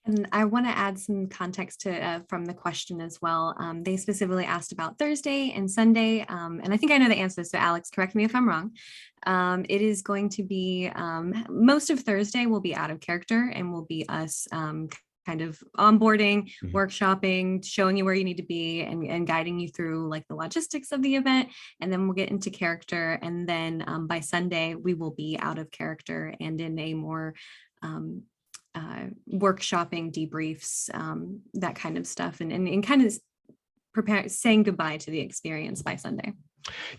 And I want to add some context to from the question as well. They specifically asked about Thursday and Sunday, and I think I know the answer. So Alex, correct me if I'm wrong. It is going to be most of Thursday will be out of character and will be us kind of onboarding, workshopping, showing you where you need to be, and guiding you through like the logistics of the event. And then we'll get into character. And then by Sunday, we will be out of character and in a more workshopping, debriefs, that kind of stuff, and kind of saying goodbye to the experience by Sunday.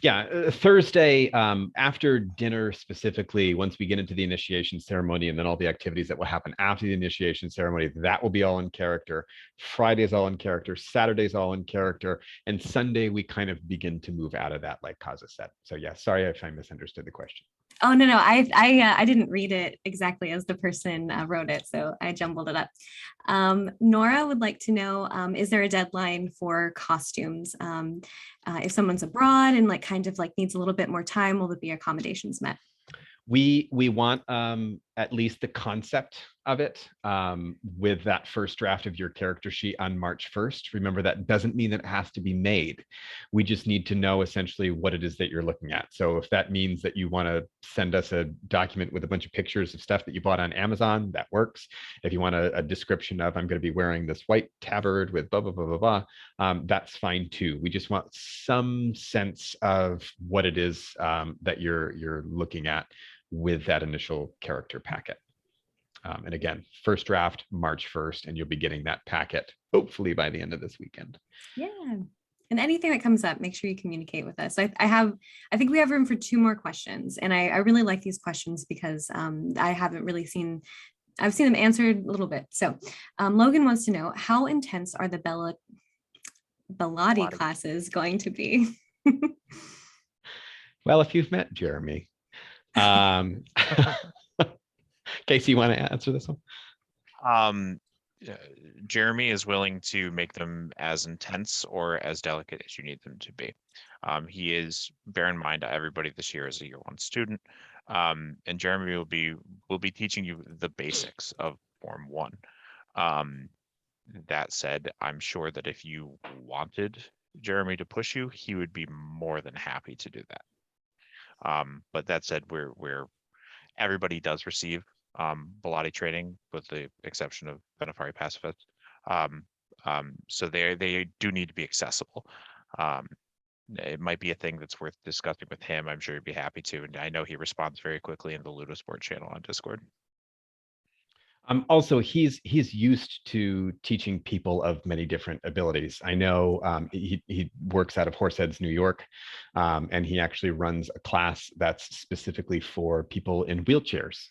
Yeah, Thursday after dinner, specifically, once we get into the initiation ceremony and then all the activities that will happen after the initiation ceremony, that will be all in character. Friday is all in character. Saturday is all in character. And Sunday, we kind of begin to move out of that, like Kaza said. So yeah, sorry if I misunderstood the question. Oh, no, I didn't read it exactly as the person wrote it, so I jumbled it up. Nora would like to know, is there a deadline for costumes? If someone's abroad and like kind of like needs a little bit more time, will there be accommodations met? We want at least the concept of it with that first draft of your character sheet on March 1st. Remember, that doesn't mean that it has to be made. We just need to know essentially what it is that you're looking at. So if that means that you want to send us a document with a bunch of pictures of stuff that you bought on Amazon, that works. If you want a description of, I'm going to be wearing this white tabard with blah, blah, blah, blah, blah, that's fine too. We just want some sense of what it is that you're looking at with that initial character packet. And again, first draft, March 1st, and you'll be getting that packet hopefully by the end of this weekend. Yeah. And anything that comes up, make sure you communicate with us. I think we have room for 2 more questions. And I really like these questions because I've seen them answered a little bit. So Logan wants to know, how intense are the Bellotti classes going to be? Well, if you've met Jeremy, Casey, you want to answer this one? Jeremy is willing to make them as intense or as delicate as you need them to be. He is, bear in mind, everybody this year is a year 1 student, and Jeremy will be teaching you the basics of Form 1. That said, I'm sure that if you wanted Jeremy to push you, he would be more than happy to do that. But that said, everybody does receive Bellotti training, with the exception of Benefari pacifists. So they do need to be accessible. It might be a thing that's worth discussing with him. I'm sure he'd be happy to, and I know he responds very quickly in the Ludosport channel on Discord. Also, he's used to teaching people of many different abilities. I know he works out of Horseheads, New York, and he actually runs a class that's specifically for people in wheelchairs.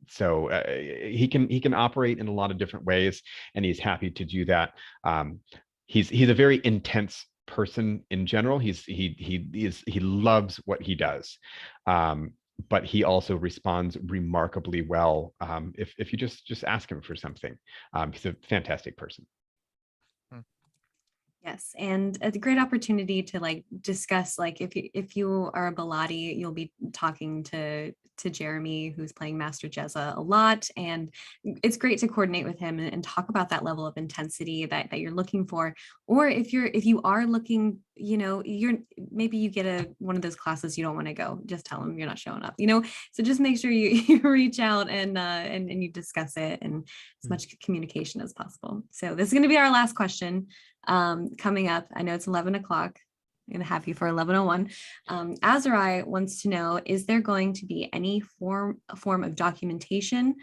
So he can operate in a lot of different ways, and he's happy to do that. He's a very intense person in general. He loves what he does. But he also responds remarkably well if you just ask him for something. He's a fantastic person. Yes, and a great opportunity to like discuss, like if you are a Bellotti, you'll be talking to Jeremy, who's playing Master Jezza, a lot, and it's great to coordinate with him and talk about that level of intensity that you're looking for. Or if you are looking, maybe you get one of those classes you don't want to go, just tell him you're not showing up. So just make sure you reach out and you discuss it, and as much communication as possible. So this is going to be our last question. Coming up, I know it's 11 o'clock. I'm going to have you for 11:01. Azurai wants to know, is there going to be any form of documentation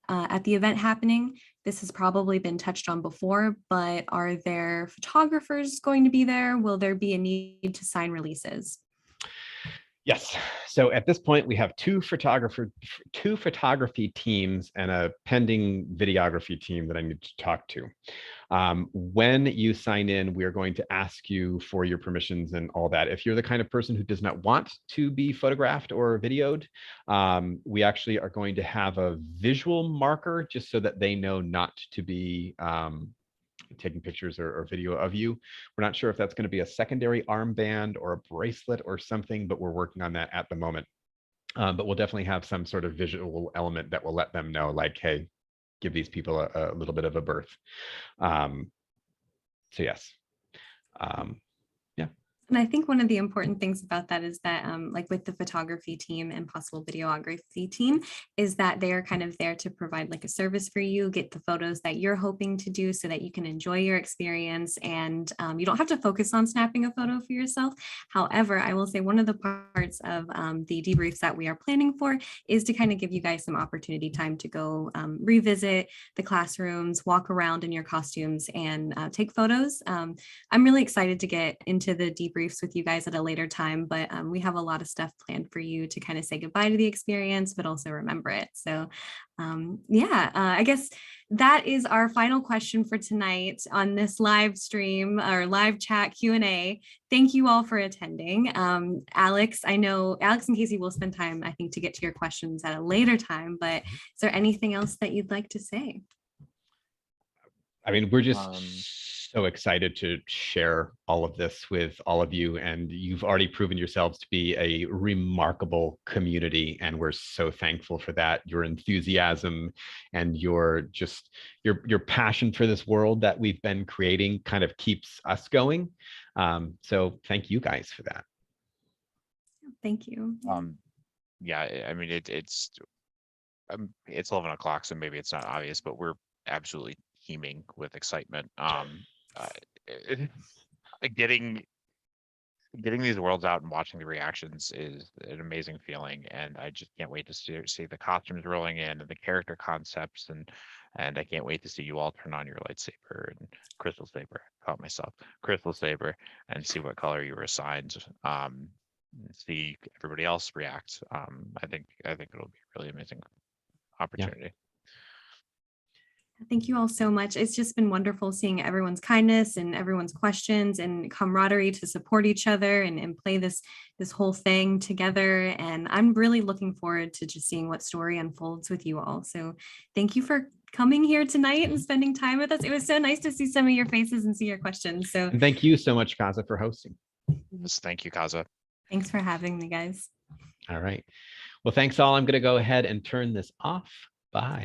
at the event happening? This has probably been touched on before, but are there photographers going to be there? Will there be a need to sign releases? Yes. So at this point, we have two photography teams and a pending videography team that I need to talk to. When you sign in, we're going to ask you for your permissions and all that. If you're the kind of person who does not want to be photographed or videoed, we actually are going to have a visual marker just so that they know not to be taking pictures or video of you. We're not sure if that's going to be a secondary armband or a bracelet or something, but we're working on that at the moment. But we'll definitely have some sort of visual element that will let them know, like, hey, give these people a little bit of a berth. So yes. Yeah. And I think one of the important things about that is that, like with the photography team and possible videography team, is that they are kind of there to provide like a service for you, get the photos that you're hoping to do so that you can enjoy your experience, and you don't have to focus on snapping a photo for yourself. However, I will say one of the parts of the debriefs that we are planning for is to kind of give you guys some opportunity time to go revisit the classrooms, walk around in your costumes, and take photos. I'm really excited to get into the debriefs with you guys at a later time, but we have a lot of stuff planned for you to kind of say goodbye to the experience, but also remember it. So I guess that is our final question for tonight on this live stream or live chat Q&A. Thank you all for attending. Alex, I know Alex and Casey will spend time, I think, to get to your questions at a later time, but is there anything else that you'd like to say? I mean, we're just so excited to share all of this with all of you, and you've already proven yourselves to be a remarkable community, and we're so thankful for that. Your enthusiasm and your passion for this world that we've been creating kind of keeps us going. So thank you guys for that. Thank you. Yeah, I mean it's 11 o'clock, so maybe it's not obvious, but we're absolutely teeming with excitement. Getting getting these worlds out and watching the reactions is an amazing feeling, and I just can't wait to see the costumes rolling in and the character concepts, and I can't wait to see you all turn on your lightsaber and crystal saber. Caught myself, crystal saber, and see what color you were assigned. See everybody else react. I think it'll be a really amazing opportunity. Thank you all so much. It's just been wonderful seeing everyone's kindness and everyone's questions and camaraderie to support each other and play this whole thing together. And I'm really looking forward to just seeing what story unfolds with you all. So thank you for coming here tonight and spending time with us. It was so nice to see some of your faces and see your questions. So And thank you so much, Kaza, for hosting. Yes, thank you, Kaza. thanks for having me, guys. All right. Well, thanks all. I'm going to go ahead and turn this off. Bye.